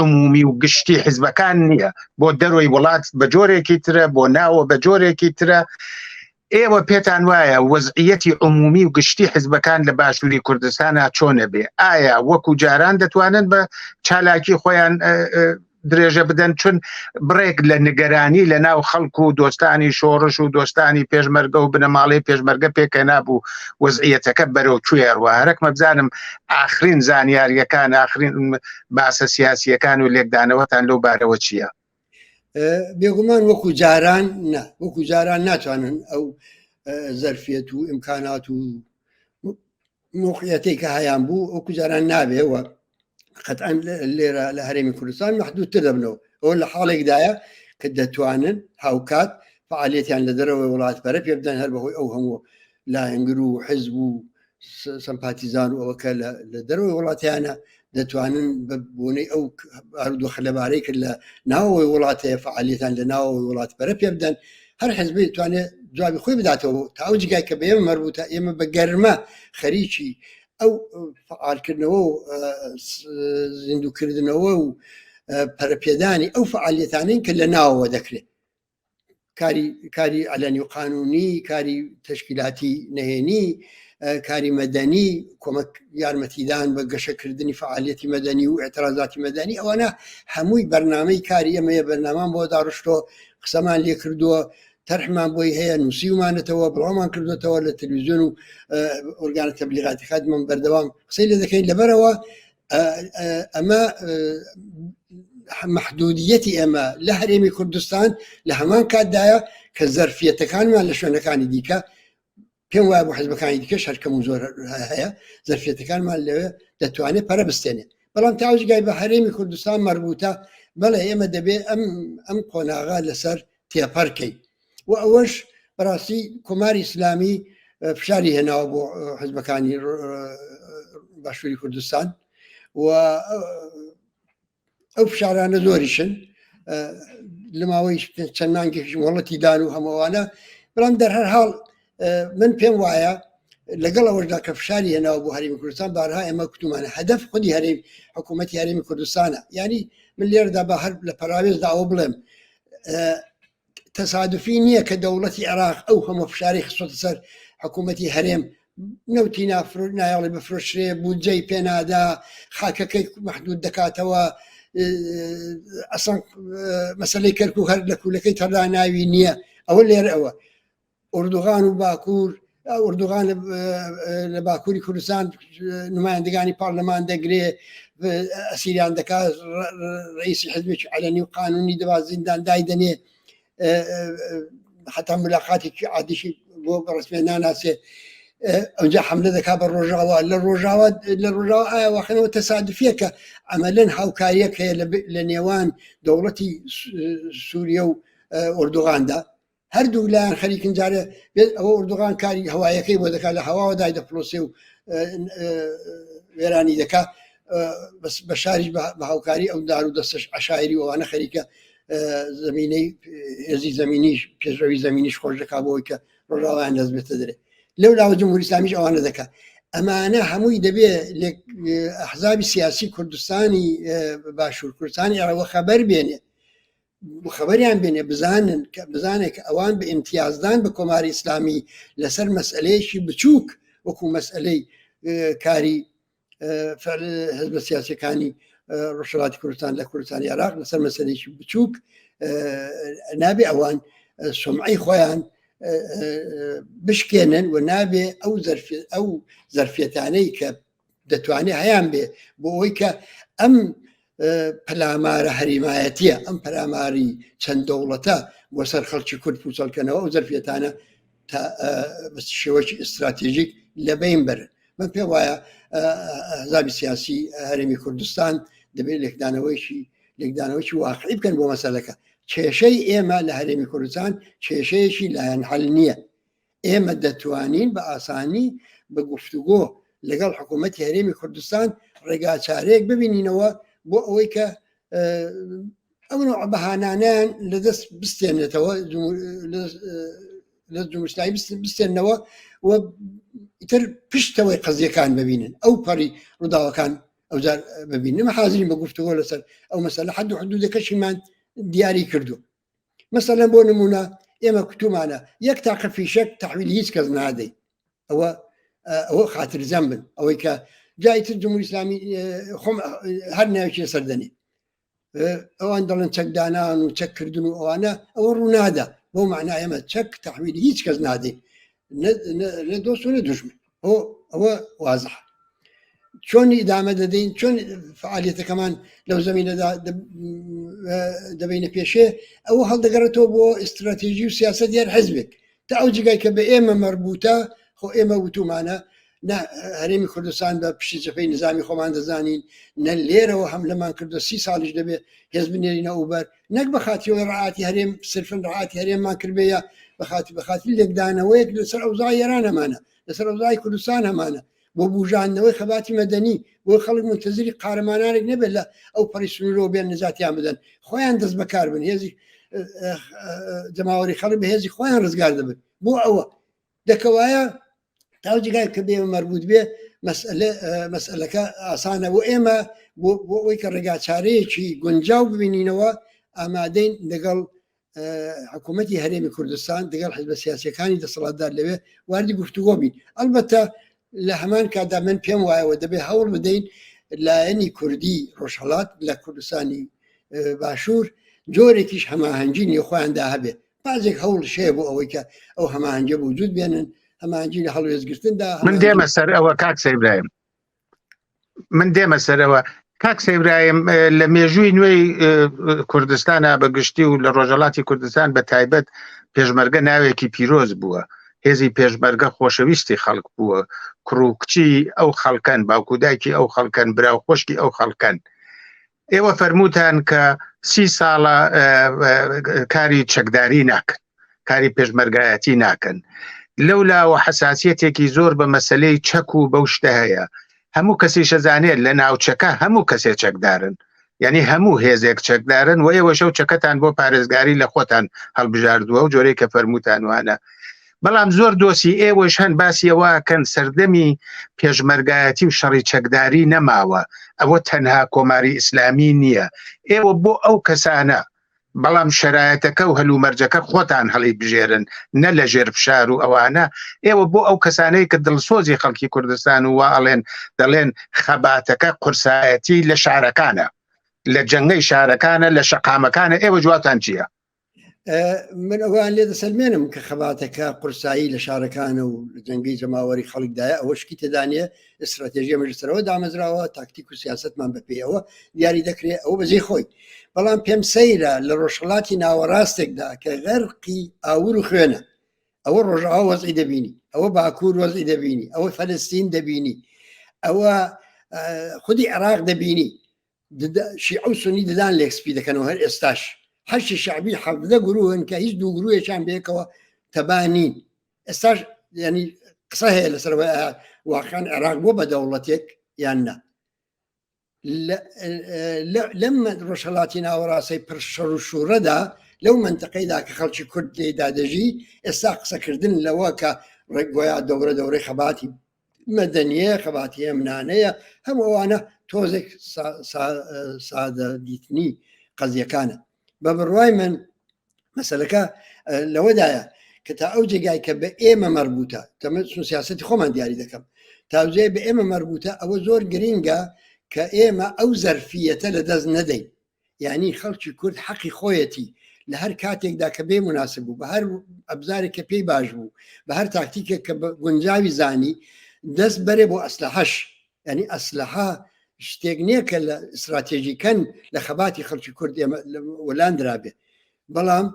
عمومی و گشتی حیزبەکان نییە، بۆ دەروی وڵات بە جۆرێکی ترە، بۆ ناوە بە جۆرێکی ترە. ئێوە پێتان وایە وەزعیەتی عمومی و گشتی حیزبەکان لە باشووری کوردستانە چۆنە بێ؟ ئایا وەکو جاران دەتوانن بە چالاکی خۆیان درێژە بدەن چون بڕێک لە نیگەرانی لە ناو خەڵکو و دۆستانی شۆڕش و دۆستانی پێشمەرگە و بنەماڵی پێشمەرگە پێکە نابوو وەزعیەتەکە بەرەو کوێڕوە هەرەکمە بزانم ئاخرین زانیاریەکان ئاخرین باسە سیاسیەکان و لێکدانەوەتان لەو بارەوە چییە؟
بێگومان وەکو جاران ناتوانن ئەو زەرفیەت و ئیمکانات و موقعیەتێک کە هەیان بوو وەکو جاران نابێەوە قەتعاً لێرە لە هەرێمی کوردستان مەحدودتر دەبنەوە ئەوە لە حاڵێکدایە کە دەتوانن هاوکات فعالیەتیان لە دەرەوەی وڵاتبەرە پێ بدەن هەر بەهۆی ئەو هەموو لایەنگر و حزب و سەمپاتیزان و ئەوەکە لە دەرەوەی وڵاتیانە دەتوانن بۆنەی ئەو ئارودۆخە لەبارەی کرد لە ناوەوەی وڵاتەیە فعالیەتان لە ناوەوەی وڵاتبەرە پێ بدەن هەر حزبی توانێت جوابی خۆی بداتەوە تا ئەو جگای کە بە ئێمە مەربوتە ئێمە بە گەرمە خەریکی ئەو فعالکردنەوە و زیندووکردنەوە و پەرەپێدانی ئەو فعالیەتانین کە لە ناوەوە دەکرێت کاری علەنی و قانونی کاری تشکیلاتی نهێنی کاری مەدەنی کۆمەک یارمەتیدان بە گەشەکردنی فعالیەتی مەدەنی و ئێترازاتی مەدەنی ئەوانە هەمووی بەرنامەی کاری ئەمەیە بەرنامان بۆ داڕشتۆ قسەمان لێ کردووە تەرحمان بۆی هەیە نووسیمانێتەوە بڵاومان کردوێتەوە لە تەلویزیۆن و ئۆرگانە تەبلیغاتی خاتمان بەردەوام قسەی لێ دەکەین لەبەرەوە ئەمە محدودیەتی ئێمە لە هەرێمی کوردستان لە هەمان کاتدایە کە زەرفیەتەکانمان لە شوێنەکانی دیکە پێم وایە بۆ حیزبەکانی دیکە شەرکەم و زۆر هەیە زەرفیەتەکانمان لەوێ دەتوانێت پەرە بستێنێ بەڵام تاوجگای بە هەرێمی کوردستان مەربوتە بەڵێ ئێمە دەبێت ئەم قۆناغا لەسەر تێپەڕکەی و ئەوەش بەڕاستی کۆماری ئیسلامی فشاری هێناوە بۆ حیزبەکانی باشووری کوردستان و ئەو فشارانە زۆریشن لە ماوەی چەند مانگێکی مۆڵەتی دان و هەمووانە بەڵام دەرهەر حاڵ من پێم وایە لەگەڵ ئەوەشدا کە فشاری هێناوە بۆ هەرێمی کوردستان بارها ئێمە کوتومانە هەدەف خودی هەرێم حکوومەتی هەرێمی کوردستانە ینی من لێرەدا بە هەر لە پەراوێزدا ئەوە بڵێم تەسادفی نییە کە دەوڵەتی عێراق ئەو هەموو فشاری خستۆتە سەر حکوومەتی هەرێم نەوتی نایاڵی بفرۆشرێ بودجەی پێنادا خاکەکەی محدود دەکاتەوە ئەسڵ مەسەلەی کەرک و هەر لە کوولەکەی تەڕدا ناوی نییە ئەوە لێرە ئەوە ئوردوغان و باکوور ئوردوغان لە باکووری کوردستان نمایندگانی پارلەمان دەگرێ ئەسیریان دەکات ڕئیسی حزبێکی علەنی و قانونی دەبا زیندان دایدەنێ حتا ملاقاتێکی عادیشی بۆ بەڕسمێ ناناسێ ئەوجا حملە دەکا بە ڕۆژاوە لە ڕۆژاوە ئایا واخەنەوە تەسادفیە کە ئەمەلەن هاوکاریەک هەیە لە نێوان دەوڵەتی سووریا و ئوردوغاندا هەردوو لایەن خەریکن جارێ ئەوە ئوردوغان کاری هەوایەکەی بۆ دەکات لە هەواوە دای دەپلۆسێ و وێرانی دەکات بە شاریش بە هاوکاری ئەو دار و دەستش عشایری ئەوانە خەریکە زمینەی هێزی زمینیش پێشڕەوی زمینیش خۆش دەکا بۆی کە ڕۆژاوایان دەست بێتە دەرێ لەو لاوە جمهوری ئیسلامیش ئەوانە دەکات ئەمانە هەمووی دەبێت ئەحزابی سیاسی کوردستانی باشوور کوردستانی ئێرەوە خەبەر بێنێ خەبەریان بێنێ بزانێت کە ئەوان بە ئیمتیازدان بە کۆماری ئیسلامی لەسەر مەسئلەیەکی بچووک وەکو مەسئلەی کاری حزب سیاسیەکانی ڕۆژهەڵاتی کوردستان لە کوردستانی عێراق لەسەر مەسئلەیەکی بچووک نابێ ئەوان سومعەی خۆیان بشکێنن و نابێ ئەو زەرفیەتانەی کە دەتوانێت هەیان بێ بۆ ئەوەی کە ئەم پەلامارە هەریمایەتیە ئەم پەلاماری چەند دەوڵەتە بۆ سەر خەڵکی کورد پوچەڵکەنەوە ئەو زەرفیەتانە تا شێوەی ئستراتێژیک لە بین برن من پێ وایە ئەحزابی سیاسی هەرێمی کوردستان دەبێت لێکدانەوەیکی واقعی بکەن بۆ مەسەلەکە کێشەی ئێمە لە هەرێمی کوردستان کێشەیەکی لایەن حەل نییە ئێمە دەتوانین بە ئاسانی بە گفتوگۆ لەگەڵ حکوومەتی هەرێمی کوردستان ڕێگا چارەیەک ببینینەوە بۆ ئەوەی کە ئەو بەهانانیان لەدەست بستێنێتەوە لە جمهوری ئیسلامی بستێنەوە و ئیتر پشتەوەی قەزیەکان ببینن ئەو پەڕی ڕووداوەکان ئەوجار ببینن حاضرین بە گفتوگۆ لەسەر ئەو مەسەلە حد و حدودەکەشیمان دیاری کردو مثلا بۆ نمونە ئێمە کوتومانە یەک تاقە فیشەک تەحویلی هیچ کەس نادەی ئەوە خاترجەم بن ئەوەی کە جایتر جمهوری ئیسلامی خۆم هەر ناوێکی سەردەنی ئەوان دەڵێن چەکدانان و چەککردن و ئەوانە ئەوە ڕوونادا بۆ معنای ئەمە چەک تەحویلی هیچ کەس نادەین نە دۆست و نە دوژمن ئەوە وازح چۆنی ئیدامە دەدەین چۆن فعالیتەکەمان لەو زمینەدا دەبینە پێشێ ئەوە هەڵدەگەڕێتەوە بۆ استراتیژی و سیاست دیار حزبێک تا ئەو جگای کە بە ئێمە مەربوتە خۆ ئێمە وتومانە هەرێمی کوردستان بە پشتی جەپەی نظامی خۆمان دەزانین نە لێرەوە هەم لەمان کردو 30 ساڵیش دەبێت هێز بنێرینە ئەوبەر نەک بە خاتیەوەی ڕعاتی هەرێم سرفن ڕعاتی هەرێممان کردبەیە بەخاتی لێکدانەوەیەک لەسەر ئەوزای ئێران هەمانە لەسەر ئەوزای کوردستان هەمانە بۆ بوژاندنەوەی خەباتی مەدەنی بۆ خەڵک منتەزری قارەمانانێک نەبێت لە ئەو پەڕی سنوورەوە بێن نزاتیان بدەن خۆیان دەست بەکار بن هێزی جەماوەری خەڵک بە هێزی خۆیان ڕزگار دەبن بۆ ئەوە دەکەوایە تا جگای کە بێ مەربوط بێ مەسئلەکە ئاسانە بۆ ئێمە بۆ ئەوەی کە ڕێگاچارەیەکی گونجاو ببینینەوە ئامادەین لەگەڵ حکوومەتی هەرێمی کوردستان دەگەڵ حزبە سیاسیەکانی دەسەڵاتدار لەوێ واردی گفتوگۆ بین ئەلبەتە لە هەمان کادا من پێم وایەوە دەبێ هەوڵ بدەین لایەنی کوردی ڕۆژهەڵات لە کوردستانی باشوور جۆرێکیش هەماهەنگینی خۆیاندا هەبێ بازێک هەوڵ شێ بۆ ئەوەی کە ئەو هەماهەنگە وجود بێنن هەماهەنگی لە هەڵوێزگرتندا
من دێمە سەر ئەوە کاک سەیبراهیم من دێمە سەرەوە کاک سەیبراهیم لە مێژووی نوێی کوردستانە بەگشتی و لە ڕۆژهەڵاتی کوردستان بە تایبەت پێشمەرگە ناوێکی پیرۆز بووە هێزی پێشمەرگە خۆشەویستی خەڵک بووە کوڕوکچی ئەو خەڵکەن باوکودایکی ئەو خەڵکەن براو خۆشکی ئەو خەڵکەن ئێوە فەرمووتان کە 30 ساڵە کاری چەکداری ناکەن کاری پێشمەرگایەتی ناکەن لەولاوە حساسیەتێکی زۆر بە مەسەلەی چەک و بەو شتە هەیە هەموو کەسی شەزانێت لە ناوچەکە هەموو کەسێک چەکدارن یعنی هەموو هێزێک چەکدارن و ئێوە شەو چەکەتان بۆ پارێزگاری لە خۆتان هەڵبژاردووە و جۆرەی کە فەرمووتان وانە بەڵام زۆر دۆسی ئێوەش هەن باسیەوەکەن سەردەمی پێشمەرگایەتی و شەڕی چەکداری نەماوە ئەوە تەنها کۆماری ئیسلامی نییە ئێوە بۆ ئەو کەسانە بەڵام شەرایەتەکە و هەلومەرجەکە خۆتان هەڵی بژێرن نە لە ژێر فشار و ئەوانە ئێوە بۆ ئەو کەسانەی کە دڵسۆزی خەڵکی کوردستان و واڵێن دەڵێن خەباتەکە قورسایەتی لە شارەکانە لە جەنگەی شارەکانە لە شەقامەکانە ئێوە جواتان چییە؟
من ئەوان لێ دەسەلمێنم کە خەباتەکە قورسایی لە شارەکانە و جەنگەی جەماوەری خەڵکدایە ئەوە شکی تێدانێ استراتێژیە مەژسەرەوە دامەزراوە تاکتیک و سیاستمان بەپێیەوە دیاری دەکرێت ئەوە بەجێ خۆی بەڵام پێم سەیرە لە ڕۆژهەڵاتی ناوەڕاستێکدا کە غەرقی ئاور و خوێنە ئەوە ڕۆژاوا وەزعی دەبینی ئەوە باکوور وەزعی دەبینی ئەوە فەلەستین دەبینی ئەوە خودی عێراق دەبینی شیعە و سونی ددان لێکسپی دەکەنەوە هەر ئێستاش هەرشی شعبی 17 گروهن کە هیچ دوو گروهێکیان بێکەوە تەبانین ئێستاش ینی قسە هەیە لەسەرەوەی واقعان عێراق بۆ بە دەوڵەتێک یان نا لەم ڕۆژهەڵاتی ناوەڕاستی پرشەڕ و شوورەدا لەو منتەقەیدا کە خەڵکی کورد لێدا دەژی ئێستا قسەکردن لەوە کە ڕێگویا دەورەی خەباتی مەدەنیە خەباتی ئەمنانەیە هەموو ئەوانە تۆزێک سادە دیتنی قەزیەکانە بە بڕوای من مەسەلەکە لەوەدایە کە تا ئەو جێگای کە بە ئێمە مەربوتە تەمە سیاسەتی خۆمان دیاری دەکەم تاوجێ بە ئێمە مەربوتە ئەوە زۆر گرینگە کە ئێمە ئەو زەرفیەتە لە دەست نەدەین یعنی خەڵکی کورد حەقی خۆیەتی لە هەر کاتێکدا کە بێ مناسب بوو بە هەر ئەبزارێک کە پێی باش بوو بە هەر تاکتیکێک کە گونجاوی زانی دەست بەرێ بۆ ئەسلحەش ینی ئەسلحە شتێک نییە کە لە استراتێژیکەن لە خەباتی خەڵکی کورد وەلان درابێ بەڵام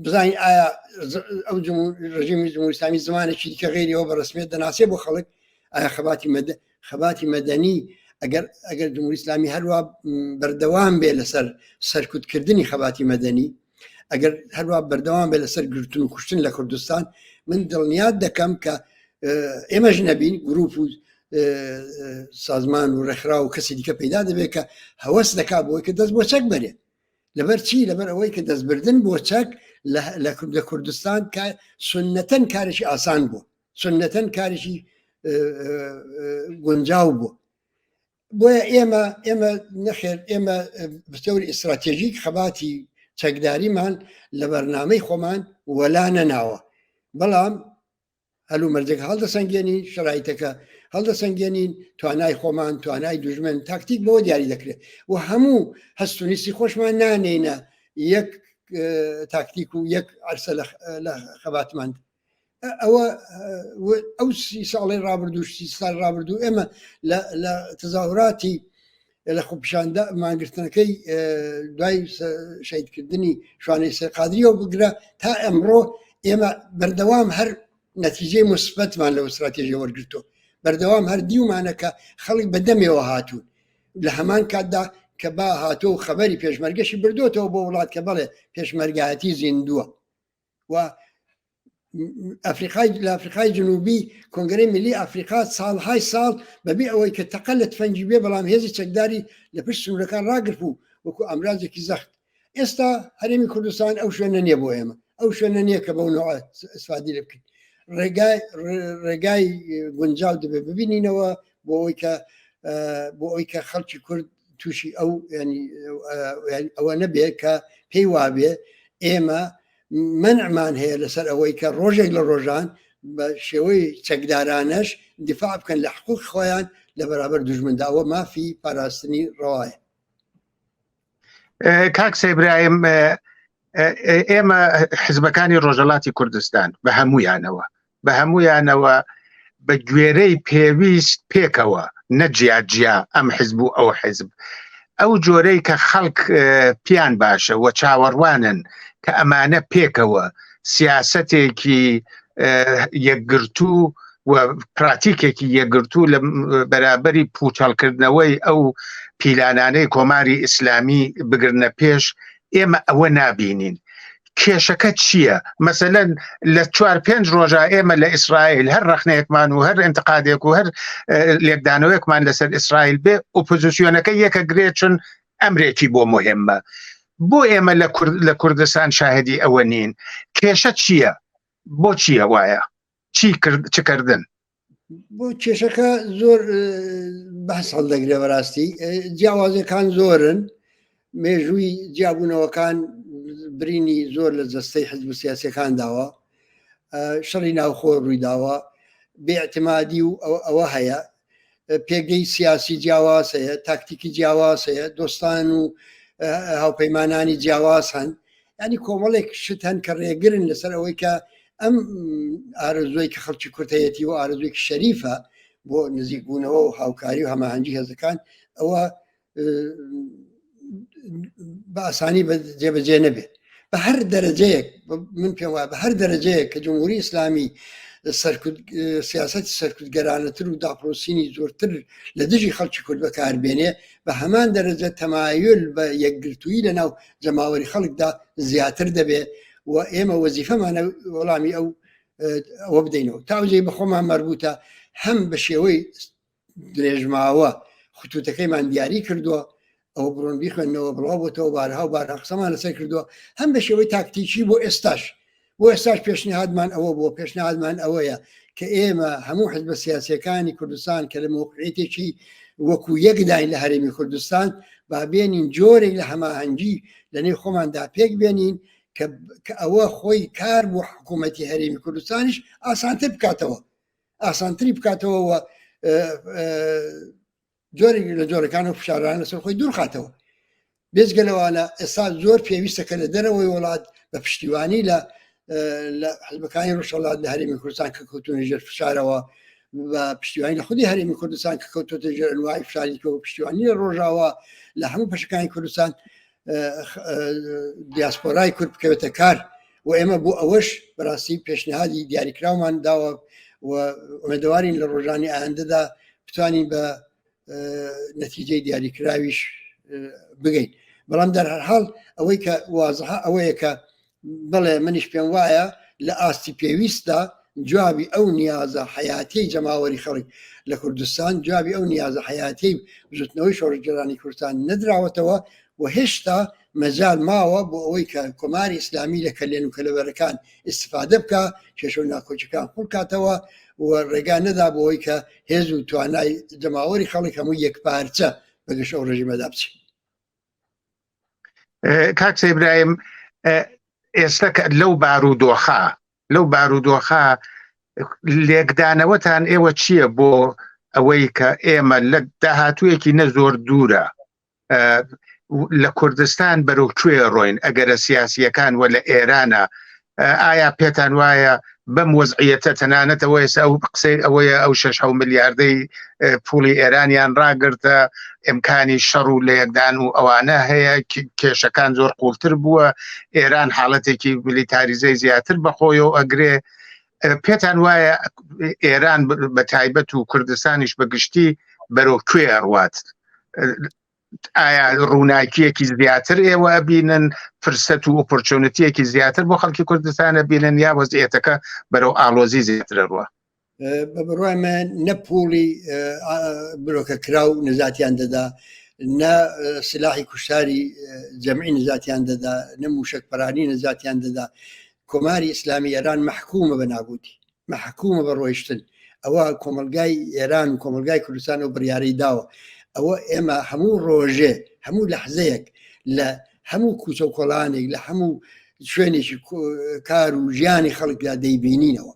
بزانین ئایا ئەو ڕژیمی جمهوری ئیسلامی زمانێکی دیکە غێریەوە بە ڕسمیت دەناسێ بۆ خەڵک ئایا خەباتی مەدەنی ئەگەر جمهوری ئیسلامی هەروە بەردەوام بێ لەسەر سەرکوتکردنی خەباتی مەدەنی ئەگەر هەروە بەردەوام بێ لەسەر گرتن و کوشتن لە کوردستان من دڵنیات دەکەم کە ئێمەش نەبین گروپ و سازمان و ڕێکخرا و کەسی دیکە پەیدا دەبێت کە هەوەس دەکات بۆی کە دەست بۆ چەک بەرێ لەبەر چی لەبەر ئەوەی کە دەستبردن بۆ چەک لە کوردستان سنەتەن کارێکی ئاسان بوو سنەتەن کارێکی گونجاو بوو بۆیە ئێمە نەخێر ئێمە بەتەوری ئستراتێژیک خەباتی چەکداریمان لە بەرنامەی خۆمان وەلا نەناوە بەڵام هەلومەرجێک هەڵدەسەنگێنی شرایطەکە هەڵدەسەنگێنین توانای خۆمان توانای دوژمن تاکتیک بۆ دیاری دەکرێت و هەموو هەستونیستی خۆشمان نانێنە یەک تاکتیک و یەک عەرسە لە خەباتمان ئەو 30 ساڵی ڕابردوو 30 ساڵ ڕابردوو ئێمە لە تەزاوراتی لە خۆپیشاندا مانگرتنەکەی دوای شەیدکردنی شوانەی سەرقادریەوە بگرە تا ئەمڕۆ ئێمە بەردەوام هەر نەتیجەی مثبەتمان لەو استراتێژیە وەرگرتووە بەردەوام هەر دیومانەکە خەڵک بەدەمێەوە هاتوون لە هەمان کاتدا کە با هاتۆ و خەبەری پێشمەرگەشی بردوۆتەوە بۆ وڵات کە بەڵێ پێشمەرگایەتی زیندووە و لە ئەفریقای جنوبی کۆنگرەی ملی ئەفریقا ساڵهای ساڵ بەبێ ئەوەی کە تەقە لە تفەنگی بێ بەڵام هێزی چەکداری لە پشت سنوورەکان ڕاگرت بوو وەکو ئەمراجێکی زەخت ئێستا هەرێمی کوردستان ئەو شوێنە نییە بۆ ئێمە ئەو شوێنە نییە کە بەو نوع ئیسفادی لێ بکەین ڕێگای گونجاو دەبێ ببینینەوە بۆ ئەوەی کە خەڵکی کورد تووشی ئەو ئەوە نەبێ کە پێی وابێ ئێمە منعمان هەیە لەسەر ئەوەی کە ڕۆژێک لە ڕۆژان بە شێوەی چەکدارانەش دیفاع بکەن لە حقوق خۆیان لە بەرابەر دوژمنداوە مافی پاراستنی ڕەوایە.
کاک سەیبراهیم ئێمە حزبەکانی ڕۆژهەڵاتی کوردستان بە هەمویانەوە بە گوێرەی پێویست پێکەوە نەجیاجیا ئەم حزب و ئەو حزب ئەو جۆرەی کە خەڵک پیان باشە و چاوەڕوانن کە ئەمانە پێکەوە سیاسەتێکی یەکگرتوو و پراتیکێکی یەکگرتوو لە بەرابەری پوچەڵکردنەوەی ئەو پیلانانەی کۆماری ئیسلامی بگرنە پێش ئێمە ئەوە نابینین. کێشەکە چییە؟ مەسەلەن لە 4-5 ڕۆژە ئێمە لە ئیسرائیل هەر ڕەخنەیەکمان و هەر ئینتقادێک و هەر لێکدانەوەیەکمان لەسەر ئیسرائیل بێ ئۆپۆزیسیۆنەکە یەکە گرێت چون ئەمرێکی بۆ مهمە. بۆ ئێمە لە کوردستان شاهدی ئەوە نین. کێشە چییە؟ بۆ چییە وایە؟ چی کردن؟
بۆ کێشەکە زۆر بەس هەڵدەگرێ بەڕاستی جیاوازەکان زۆرن مێژووی جیابوونەوەکان برینی زۆر لە جەستەی حزب سیاسیەکان داوە شەڕی ناوخۆ ڕوویداوە بێئتیمادی و ئەوە هەیە پێگەی سیاسی جیاواز هەیە تاکتیکی جیاواز هەیە دۆستان و هاوپەیمانانی جیاواز هەن ینی کۆمەڵێک شت هەن کە ڕێگرن لەسەر ئەوەی کە ئەم ئارزوی کە خەڵکی کورتەیەتی و ئارزوێکی شەریفە بۆ نزیک بوونەوە و هاوکاری و هەماهەنگی هێزەکان ئەوە بە ئاسانی جێبەجێ نەبێت بە هەر دەرەجەیەک من پێم وایە بە هەر دەرەجەیەک کە جمهوری ئیسلامی سیاسەتی سەرکردگەرانەتر و داپرۆسینی زۆرتر لە دژی خەڵکی کورد بەکاربێنێ بە هەمان دەرەجە تەمایل بە یەکگرتووی لە ناو جەماوەری خەڵکدا زیاتر دەبێت و ئێمە وەزیفەمانە وەڵامی ئەوە بدەینەوە تاوجێ بە خۆمان مەربوتە هەم بە شێوەی درێژماوە خطوتەکەیمان دیاری کردووە ئەو بڕۆن بیخوێنەوە بڵاوبووتەوە بارها و بارها قسەمان لەسەر کردووە هەم بە شێوەی تاکتیکی بۆ ئێستاش پێشنیهادمان ئەوەیە کە ئێمە هەموو حزبە سیاسیەکانی کوردستان کە لە موقعیتێکی وەکو یەکداین لە هەرێمی کوردستان با بێنین جۆرێک لە هەماهەنگی لە نێو خۆماندا پێک بێنین کە ئەوە خۆی کار بۆ حکوومەتی هەرێمی کوردستانیش ئاسانتری بکاتەوە جۆرێک لە جۆرەکان و فشاران لەسەر خۆی دوور خاتەوە بێزگەلەوانە ئێستا زۆر پێویستەکە لە دەرەوەی وڵات بە پشتیوانی لە حزبەکانی ڕۆژهەڵات لە هەرێمی کوردستان کە کەوتونە ژێر فشارەوە بە پشتیوانی لە خودی هەرێمی کوردستان کە کەوتۆتە ژێر ئەنواعی فشاریکەوە پشتیوانی لە ڕۆژاوە لە هەموو پەشەکانی کوردستان دیاسپۆرای کورد بکەوێتە کار و ئێمە بۆ ئەوەش بەڕاستی پێشنیهادی دیاریکراومان داوە و ئومێدوارین لە ڕۆژانی ئایندەدا بتوانین بە نەتیجەی دیاریکراویش بگەین بەڵام دەرهەرحاڵ ئەوەی کە وازەها ئەوەیە کە بڵێ منیش پێم وایە لە ئاستی پێویستە جوابی ئەو نیازە حیاتی جەماوەری خەڵک لە کوردستان جوابی ئەو نیازە حیاتی بژوتنەوەی شۆڕژگەرانی کوردستان نەدراوەتەوە و هێشتا مەجال ماوە بۆ ئەوەی کە کۆماری ئیسلامی لە کەلێن و کەلەبەرەکان استفادە بکە کێشە و ناکۆچەکان خوڵکاتەوە و ڕێگا نەدا بۆ ئەوەی کە هێز و توانای جەماوەری خەڵک هەموو یەکپارچە بەگەشە ئەو ڕێژیمەدا بچین.
کاک سەیبراهیم ئێستا لەو بارودۆخە لێکدانەوەتان ئێوە چییە بۆ ئەوەی کە ئێمە لە داهاتوویەکی نەزۆر دوورە لە کوردستان بەرەو کوێ ڕۆین ئەگەرە سیاسیەکان وە لە ئێرانە ئایا پێتان وایە بەم وەزعیەتە تەنانەتەوە ئێستا ئەو قسەی ئەوەیە ئەو 6 ملیاردەی پوڵی ئێرانیان ڕاگرتە ئیمکانی شەڕ و لێدان و ئەوانە هەیە کێشەکان زۆر قوڵتر بووە ئێران حاڵەتێکی میلیتاریزەی زیاتر بەخۆیەوە ئەگرێ پێتان وایە ئێران بە تایبەت و کوردستانیش بەگشتی بەرەو کوێ ئەڕوات ئایا ڕووناکیەکی زیاتر ئێوە بینن فرسەت و ئۆپۆرچۆنیتیەکی زیاتر بۆ خەڵکی کوردستانە بینن یا وەزعیەتەکە بەرەو ئاڵۆزی زیاتر ڕوە
بە بڕوایمە نە پوڵی برۆکە کرا و نەزاتیان دەدا نە سلاحی کوشتاری جەمعی نەزاتیان دەدا نە موشک پەرانی نەزاتیان دەدا کۆماری ئیسلامی ئێران مەحکومە بە نابوتی مەحکومە بە ڕۆیشتن ئەوە کۆمەلگای ئێران و کۆمەلگای کوردستان و بڕیاری داوە ئەوە ئێمە هەموو ڕۆژێ هەموو لەحزەیەک لە هەموو کوچە و کۆڵانێک لە هەموو شوێنێکی کار و ژیانی خەڵکدا دەیبینینەوە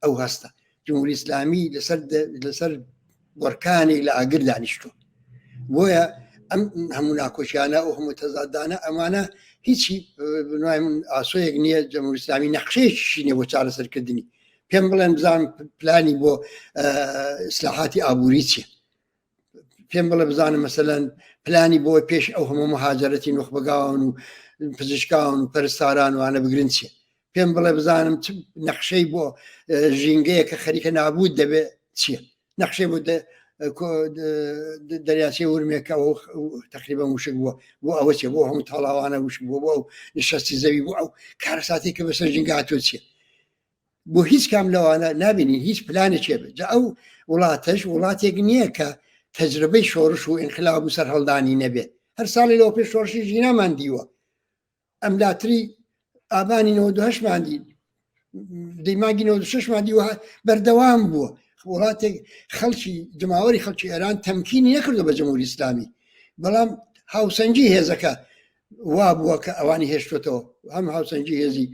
ئەو هەستە جمهوری ئیسلامی لەسەر وەرکانێک لە ئاگر دانیشتووە بۆیە ئەم هەموو ناکۆشیانە و هەموو تەزادانە ئەمانە هیچی بنوای من ئاسۆیەک نییە جمهوری ئیسلامی نەخشەیەکی نییە بۆ چارەسەرکردنی پێم بڵێن بزانم پلانی بۆ ئیسلاحاتی ئابووری چیە پێم بڵێ بزانم مەسەلەن پلانی بۆ پێش ئەو هەموو مهاجرەتی نوخبەگاون و پزیشکان و پەرستاران وانە بگرن چیە پێم بڵێ بزانم نەخشەی بۆ ژینگەیە کە خەریکە نابوت دەبێت چییە نەخشەی بۆ دەریاچی ورمێکە تقریبا وشک بووە بۆ ئەوە چێ بۆ هەموو تاڵاوانە وشک بوو بۆ ئەو نشستی زەوی بوو ئەو کارەساتی کە بەسەر ژینگاتۆ چییە بۆ هیچ کام لەوانە نبینین هیچ پلانێک چێ بێت ئەو وڵاتەش وڵاتێک نییە کە تەجربەی شۆڕش و ئینقلاب و سەر هەڵدانی نەبێت هەر ساڵی لەوە پێش شۆڕشی ژینامان دیوە ئەم لاتری ئابانی 98 دی دەیماگی 96 دیوە بەردەوام بووە وڵاتێک خەڵکی جماوەری خەڵکی ئێران تەمکینی نەکردو بە جمهوری ئیسلامی بەڵام هاوسەنگی هێزەکە وا بووە کە ئەوانی هێشتوێتەوە هەم هاوسەنگی هێزی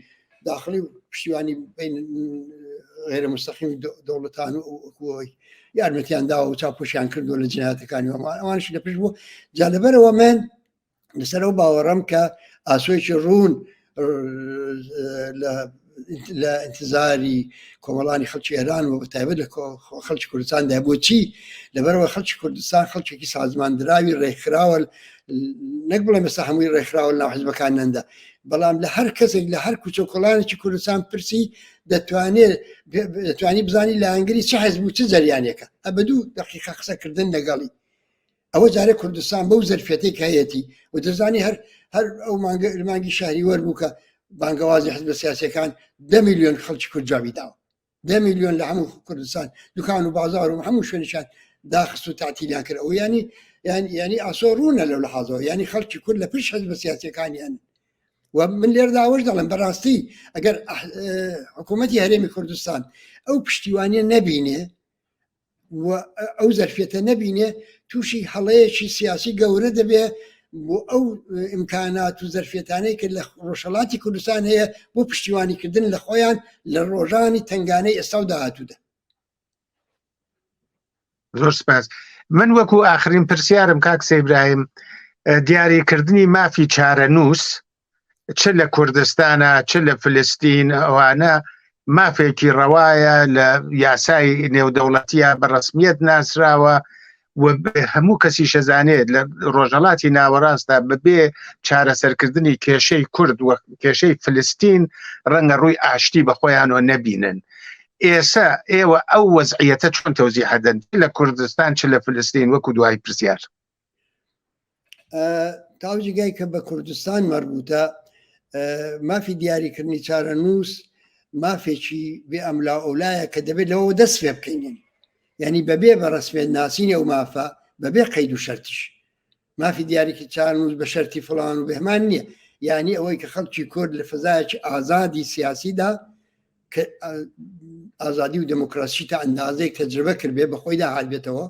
داخلی و پشتیوانی بین غێرە مستەقیم دەوڵەتان و یارمەتیان داوە و چاپۆشیان کردو لە جنایەتەکانی ئەوانش لەپشت بوو جا لەبەرەوە من لەسەرەوە باوەڕەم کە ئاسۆیکی ڕوون لە ئینتزاری کۆمەڵانی خەڵکی ئێران و بەتایبەت لە خەڵکی کوردستاندا بۆچی لەبەرەوە خەڵکی کوردستان خەڵکێکی سازماندراوی ڕێکخراوە نەک بڵێ مەسا هەمووی ڕێکخراوە ناو حیزبەکان نەندا بەڵام لە هەر کەسێک لە هەر کوچە و کۆڵانێکی کوردستان پرسی دەتوانی بزانی لە ئەنگلی چه حیزب و چه جەریانێکە ئە بە 2 دقیقە قسەکردن لەگەڵی ئەوە جارێک کوردستان بەو زەرفەتەی هەیەی و دەزانی هەر ئەو مانگی شاری وەربوو کە بانگەوازی حزب سیاسیەکان 10 میلیۆن خەڵکی کورد جوابی داوە 10 میلیۆن لە هەموو کوردستان دوکان و بازار و هەموو شوێنیشان داخست و تعتیلیان کرد ئەو ینی ئاسۆ ڕوونە لەو لەحاظەوە ینی خەڵکی کورد لە پشت حزب سیاسیەکانیان و من لێرداوەش دەڵێم بەڕاستی ئەگەر حکوومەتی هەرێمی کوردستان ئەو پشتیوانیە نەبینێ و ئەو زەرفێتە نەبینێ تووشی هەڵەیەکی سیاسی گەورە دەبێ بۆ ئەو ئیمکانات و زەرفێتانەی کە لە ڕۆژهەڵاتی کوردستان هەیە بۆ پشتیوانیکردن لە خۆیان لە ڕۆژانی تنگانەی ئێستا و داهاتوودا.
زۆر سپاس. من وەکو ئاخرین پرسیارم کاک سەیبراهیم دیاریکردنی مافی چارەنووس چ لە کوردستانە چ لە فلستین ئەوانە مافێکی ڕەوایە لە یاسای نێودەوڵەتیە بە ڕسمیەت ناسراوە و هەموو کەسی شەزانێت لە ڕۆژهەڵاتی ناوەڕاستدا بەبێ چارەسەرکردنی کێشەی کورد و کێشەی فلستین ڕەنگە ڕووی ئاشتی بە خۆیانەوە نەبینن. ئێستا ئێوە ئەو وەزعیەتە چۆن تەوزیع هەدەن لە کوردستان چ لە فلستین وەکو دوای پرسیار؟
تاوجیگای کە بە کوردستان مەربوتە مافی دیاریکردنی چارەنووس مافێکی بێ ئەملا ئەولایە کە دەبێت لەوە دەست پێ بکەین ینی بەبێ بە ڕسمێت ناسینە و مافە بەبێ قەید و شەرتیش مافی دیاریکی چارەنووس بە شەرتی فڵان و بهمان نییە یعنی ئەوەی کە خەڵکی کورد لە فەزایەکی ئازادی سیاسیدا کە ئازادی و دموکراسی تا ئەندازەیەک تەجربە کرد بێ بەخۆیدا هەڵبێتەوە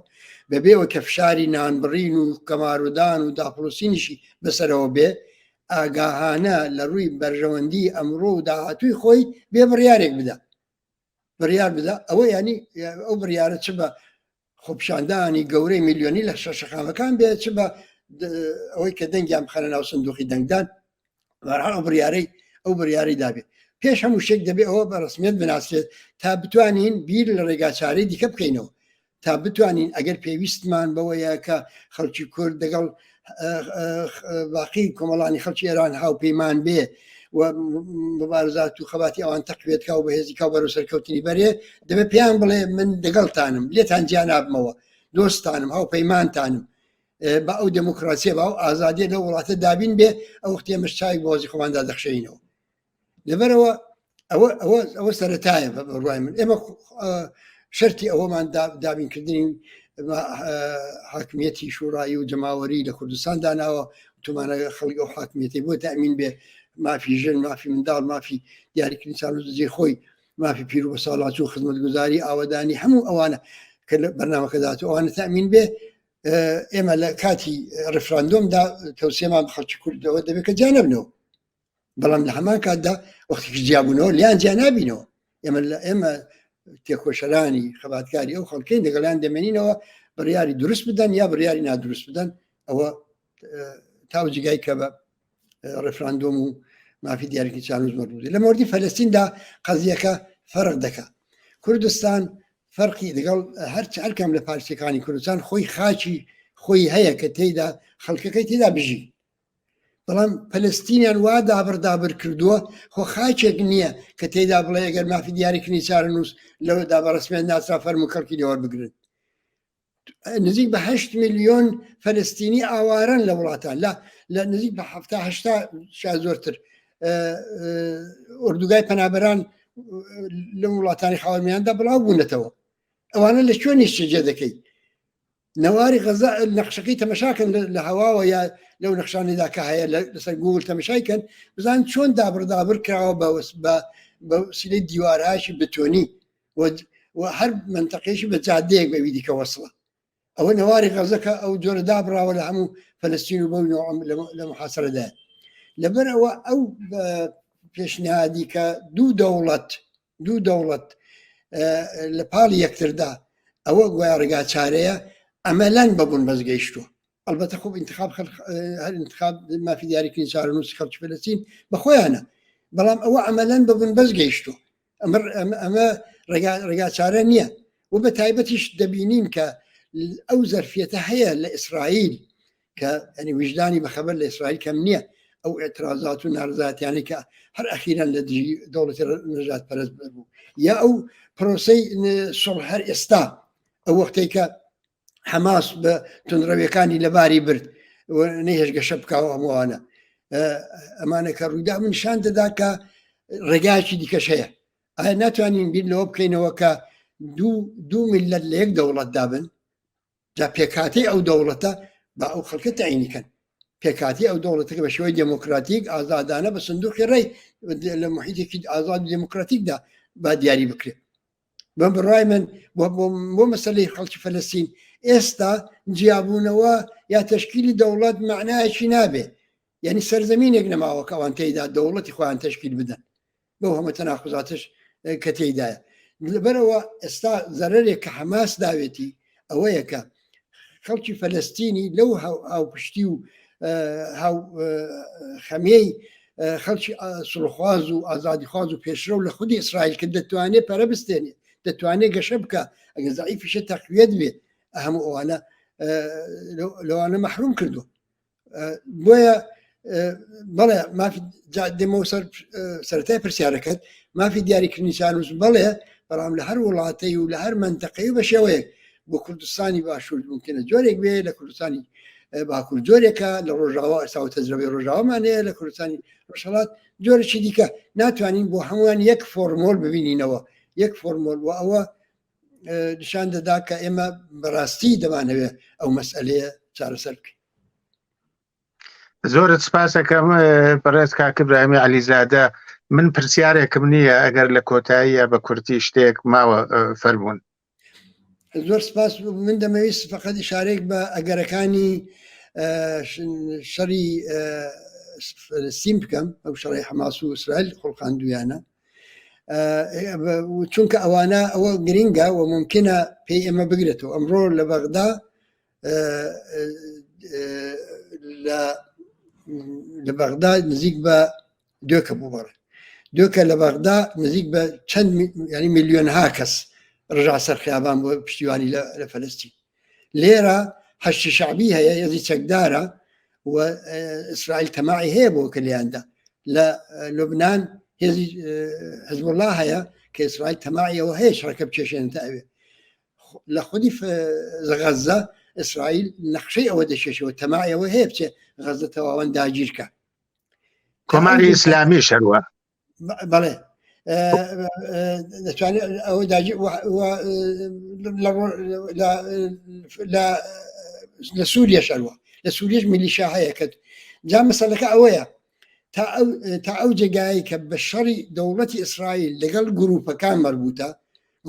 بەبێەوە کە فشاری نانبڕین و کەمارودان و داپڵوسینیشی بەسەرەوە بێ ئاگاهانە لە ڕووی بەرژەوەندی ئەمڕۆ و داهاتووی خۆی بێ بڕیارێک بدە بڕیار بدە ئەوە ینی ئەو بڕیارە چ بە خۆپشاندانی گەورەی میلیۆنی لە شەشەخامەکان بێت چ بە ئەوەی کە دەنگیان بخەنە ناو سندوقی دەنگدان بەرحاڵ ئەو بڕیارەی دابێت پێش هەموو شێک دەبێت ئەوە بە ڕسمیت بناسرێت تا بتوانین بیر لە ڕێگاچارەی دیکە بکەینەوە تا بتوانین ئەگەر پێویستمان بەوەیە کە خەڵکی کورد لەگەڵ باقی کۆمەڵانی خەڵکی ئێران هاوپەیمان بێ و مبارزات و خەباتی ئەوان تەقوێت کا و بەهێزی کا بەرەو سەرکەوتنی بەرێ دەبێت پێیان بڵێ من دەگەڵتانم لێتان جیا نابمەوە دۆستانم هاوپەیمانتانم بە ئەو دموکراسیە بە ئەو ئازادیە لە وڵاتە دابین بێ ئەو وەختێ مەشچاوی بۆزی خۆماندا دەخشەینەوە لەبەرەوە ئەوە سەرەتایە بەڕوای من ئێمە شەرتی ئەوەمان دابینکردنی حاکمیەتی شوڕایی و جەماوەری لە کوردستان داناوە تومانە خەڵک ئەو حاکمیەتی بۆ تەمین بێ مافی ژن مافی منداڵ مافی دیاریکردنی چالوزجێ خۆی مافی پیر و ساڵات و خزمەتگوزاری ئاوەدانی هەموو ئەوانە کە لە بەرنامەکەدات ئەوانە تەمین بێ ئێمە لە کاتی ڕفراندۆمدا تەوسێمان خەڵکی کوردەوە دەبێت کە جا نەبنەوە بەڵام لە هەمان کاتدا وەختێکی جیابوونەوە لیان جیا نابینەوە ئێمە تێکۆشەرانی خەباتکاری ئەو خەڵکەین لەگەڵیان دەمێنینەوە بڕیاری دروست بدەن یا بڕیاری نادروست بدەن ئەوە تاوجگای کە بە ڕفراندۆم و مافی دیارێکی چالوز مەڕوودی لە مۆردی فەلەستیندا قەزیەکە فەرق دەکات کوردستان فەرقی لەگەڵ هەرکەم لە پارچەکانی کوردستان خۆی خاچی خۆی هەیە کە تێیدا خەڵکەکەی تێدا بژی بەڵام پەلەستینیان وا دابڕدابر کردووە خۆ خاچێک نییە کە تێیدا بڵێ ئەگەر مافی دیاریکردنی چارەنووس لەوەدا بە ڕسمیان ناسرا فەرم و کەڵکی لێوە بگرن نزیک بە 8 میلیۆن فەلەستینی ئاوارن لە وڵاتان لە نزیک بە 7 شا زۆرتر ئوردوگای پەنابەران لە وڵاتانی خاوەنمیاندا بڵاو بوونەتەوە ئەوانە لە چۆنی شجێ دەکەی نەواری غەزا نەخشەکەی تەمەشاکەن لە هەواوە یا لەو نەخشانێدا کە هەیە لەسەر گوگل تەمەشایکەن بزان چۆن دابڕدابر کراوە بە سیلەی دیوارهاشی بتۆنی و هەر منتەقێشی بە جادەیەک بەوی دیکە وەسڵە ئەوە نەواری غەزەکە ئەو جۆرە دابراوە لە هەموو فەلەستین و بەو لە محاسەرەدا لەبەر ئەوە ئەو پێشنیادی کە دوو دەوڵەت لە پاڵی یەکتردا ئەوە گویا ڕێگاچارەیە ئەمەلەن بەبوون بەزگەیشتووە البته خب هەر انتخاب مافی دیاریکردنی چارەنووس خەڵکی فەلەستین بە خۆیانە بەڵام ئەوە ئەمەلەن بەبوون بەزگەیشتووە ئەمە ڕێگاچارە نییە و بە تایبەتیش دەبینین کە ئەو زەرفیەتە هەیە لە ئیسرائیل کە ئەنی وجدانی بەخەبەر لە ئیسرائیل کەم نییە ئەو ئێترازات و نارزاتیانی کە هەر ئەخیران لە دژی دەوڵەتی نەژات پەرست بوو یا ئەو پرۆسەی سڵح هەر ئێستا ئەو وەختەی کە حەماس بە تونڕەویەکانی لەباری برد نەهێشگەشە بکاوە هەمووانە ئەمانە کە ڕوویدا من نیشان دەدا کە ڕێگایکی دیکەش هەیە ئایا ناتوانین بیر لەوە بکەینەوە کە دوو میلەت لە یەک دەوڵەت دابن جا پێکاتی ئەو دەوڵەتە بە ئەو خەڵکە تەعینیکەن پێکاتی ئەو دەوڵەتەکە بە شێوەی دموکراتیک ئازادانە بە سندوقی ڕێی لە محیتێکی ئازاد و دموکراتیکدا با دیاری بکرێت بە بڕای من بۆ مەسەلەی خەڵکی فەلەستین ئێستا جیابوونەوە یا تەشکیلی دەوڵەت معنایەکی نابێ یعنی سەرزەمینێک نەماوە کە ئەوان تێیدا دەوڵەتی خۆیان تەشکیل بدەن بەو هەموو تەناقوزاتش کە تێیدایە لەبەرەوە ئێستا زەرەرێک کە حەماس داوێتی ئەوەیە کە خەڵکی فەلەستینی لەو هاوپشتی و خەمەی خەڵکی سڵخواز و ئازادیخواز و پێشرە و لە خودی ئیسرائیل کە دەتوانێت پەرە بستێنێ دەتوانێت گەشە بکە ئەگە زەعیفیشە تەقویەت بێ هەموو ئەوانە لەوانە مەحروم کردو بۆیە بەڵێ مافی دێمەوە سەرەتای پرسیارەکەت مافی دیاریکردنی چارەنووس بەڵێ بەڵام لە هەر وڵاتەی و لە هەر منتەقەی بە شێوەیەک بۆ کوردستانی باشوور ممکنە جۆرێک بێ لە کوردستانی باکوور جۆرێکە لە ڕۆژاوە ئەسا تەجربەی ڕۆژاوامانەیە لە کوردستانی ڕۆژهەڵات جۆرێکی دیکە ناتوانین بۆ هەمووان یەک فۆرمۆل ببینینەوە یەک فۆرمۆل و ئەوە نیشان دەدا کە ئێمە بەڕاستی دەمانەوێت ئەو مەسئلەیە چارەسەر بکەین.
زۆرت سپاسەکەم بەڕێز کاک ئیبراهیمی عەلیزادە من پرسیارێکم نییە ئەگەر لە کۆتاییە بە کورتی شتێک ماوە فەرموون.
زۆر سپاس من دەمەویست فقط ئیشارەیەک بە ئەگەرەکانی شەڕی فەلەستین بکەم ئەو شەڕی حەماس و ئیسرائیل خۆڵقاندویانە چونکە ئەوانە ئەوە گرینگە و ممکنە پێی ئێمە بگرێتەوە. ئەمڕۆ لە بەغدا لە بەغدا نزیک بە دوێکە بوو بەڕێ دوێکە لە بەغدا نزیک بە چەند ینی میلیۆنها کەس ڕژا سەر خیابان بۆ پشتیوانی لە فەلەستین. لێرە حەشتی شعبی هەیە، هێزی چەکدارە و ئیسرائیل تەماعی هەیە بۆ کە لێیاندا. لە لوبنان هێزی حزب الله هەیە کە ئیسرائیل تەماعیەوە هەیە شەڕەکە بچێشێنێتە ئەوێ. لە خودی غەزە ئیسرائیل نەخشەی ئەوە دەشێشەوە، تەماعیەوە هەیە بچێ غەزە تەواوەن داگیرکە.
کۆماری ئیسلامی شەروە
بەڵێ دەتوانێت ئەوە لە سووریا شەروە، لە سووریش میلیشا هەیە کە جا مەسەلەکە ئەوەیە تا ئەو جێگایی کە بە شەڕی دەوڵەتی ئیسرائیل لەگەڵ گروپەکان مەربوتە،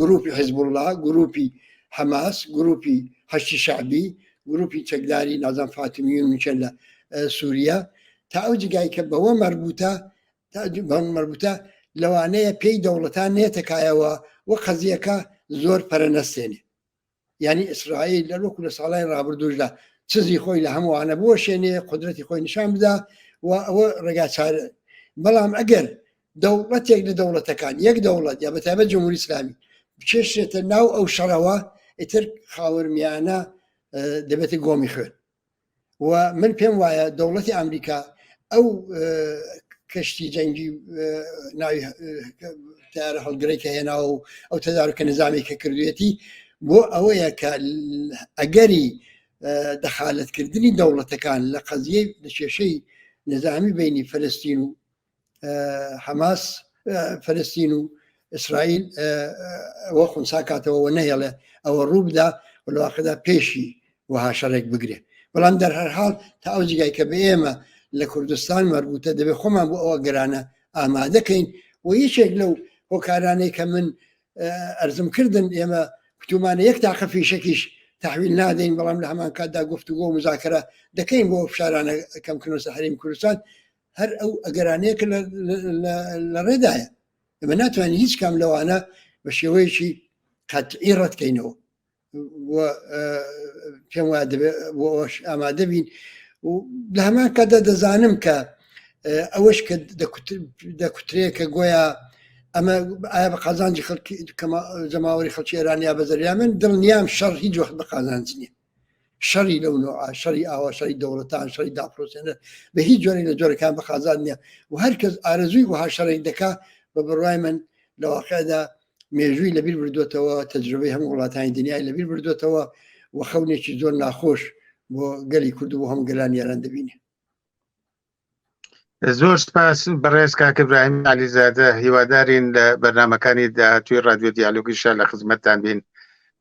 گروپی حزب الله، گروپی حەماس، گروپی حەشتی شعبی، گروپی چەکداری نازان فاتمیون میچەن لە سووریا، تا ئەو جێگایی کە بەوە مەربوتە لەوانەیە پێی دەوڵەتان نێتەکایەوە وە قەزیەکە زۆر پەرەنەستێنێ. یعنی ئیسرائیل لە وەکو لە ساڵای ڕابردووشدا چزی خۆی لە هەمووانە بۆشێنێ، قودرەتی خۆی نیشان بدا و ئەوە ڕێگاچارە. بەڵام ئەگەر دەوڵەتێک لە دەوڵەتەکان یەک دەوڵەت یا بەتایبەت جمهوری ئیسلامی بچێشێتە ناو ئەو شەڕەوە، ئیتر خاوەرمیانە دەبێتە گۆمی خوێن. و من پێم وایە دەوڵەتی ئەمریکا ئەو کەشتی جەنگی ناوی تیارە هەڵگرەی کە هێناوە و ئەو تەدارکە نظامی کە کردوێتی بۆ ئەوەیە کە ئەگەری دەخالەتکردنی دەوڵەتەکان لە قەزیەی لە کێشەی نظامی بینی فەلەستین و حەماس، فەلەستین و ئیسرائیل ئەوە خونسا کاتەوە نەهێڵێ ئەوە ڕوو بدا و لە واقعدا پێشی وها شەڕێک بگرێ. بەڵام دەرهەرحاڵ تا ئەو جگای کە بە ئێمە لە کوردستان مەربوتە دەبێت خۆمان بۆ ئەوە گەرانە ئامادەکەین. و یەکێک لەو هۆکارانەی کە من ئەرزم کردن ئێمە کتومانە یەک تاقە فیشەکیش تحویل نادەین، بەڵام لە هەمان کاتدا گفتوگۆ و مزاکرە دەکەین بۆ فشارانە کەمکردنەوە سەحریم کوردستان. هەر ئەو ئەگەرانەیە کە لە ڕێدایە ئێمە ناتوانین هیچ کام لەوانە بە شێوەیەکی قەتعی ڕەتکەینەوە. پێم وایە دەبێت بۆ ئەوەش ئامادە بین. و لە هەمان کاتدا دەزانم کە ئەوەش کە دەکوترێ کە گۆیا ئەمە ئایا بە قازانجی زەماوەری خەڵکی ئێرانیا بەزەریا، من دڵنیام شەڕ هیچ وەخت بە قازانج نییە. شەڕی لەو نوعە، شەڕی ئاوا، شەڕی دەوڵەتان، شەڕی داپرۆسێنەر بە هیچ جۆرێک لە جۆرەکان بە قازان نییە. و هەر کەس ئارەزووی وها شەڕێک دەکا بە بڕوای من لە واقعدا مێژووی لەبیر بردوێتەوە، تەجربەی هەموو وڵاتانی دنیای لەبیر بردوێتەوە و خەونێکی زۆر ناخۆش بۆ گەلی کورد و بۆ هەموو گەلانی ئێران دەبینێ.
زۆر سپاس بەڕێز کاک ئیبراهیم عەلیزادە، هیوادارین لە بەرنامەکانی داهاتووی رادیۆ دیالۆگیشە لە خزمەتتان بین.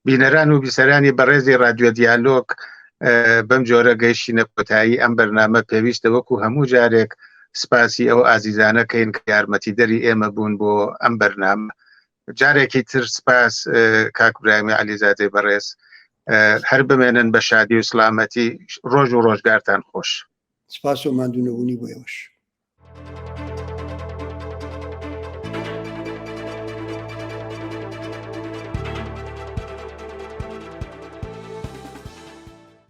بینەران و بیسەرانی بەڕێزی رادیۆ دیالۆگ بەم جۆرە گەیشتینە کۆتایی ئەم بەرنامە پێویستە وەکو هەموو جارێک سپاسی ئەو ئازیزانەکەین کە یارمەتیدەری ئێمە بوون بۆ ئەم بەرنامە. جارێکی تر سپاس کاک ئیبراهیمی عەلیزادەی بەڕێز، هەر بمێنن بە شادی و سلامەتی، ڕۆژ و ڕۆژگارتان خۆش.
سپاس و ماندوونەبوونی بۆ ئێوەش.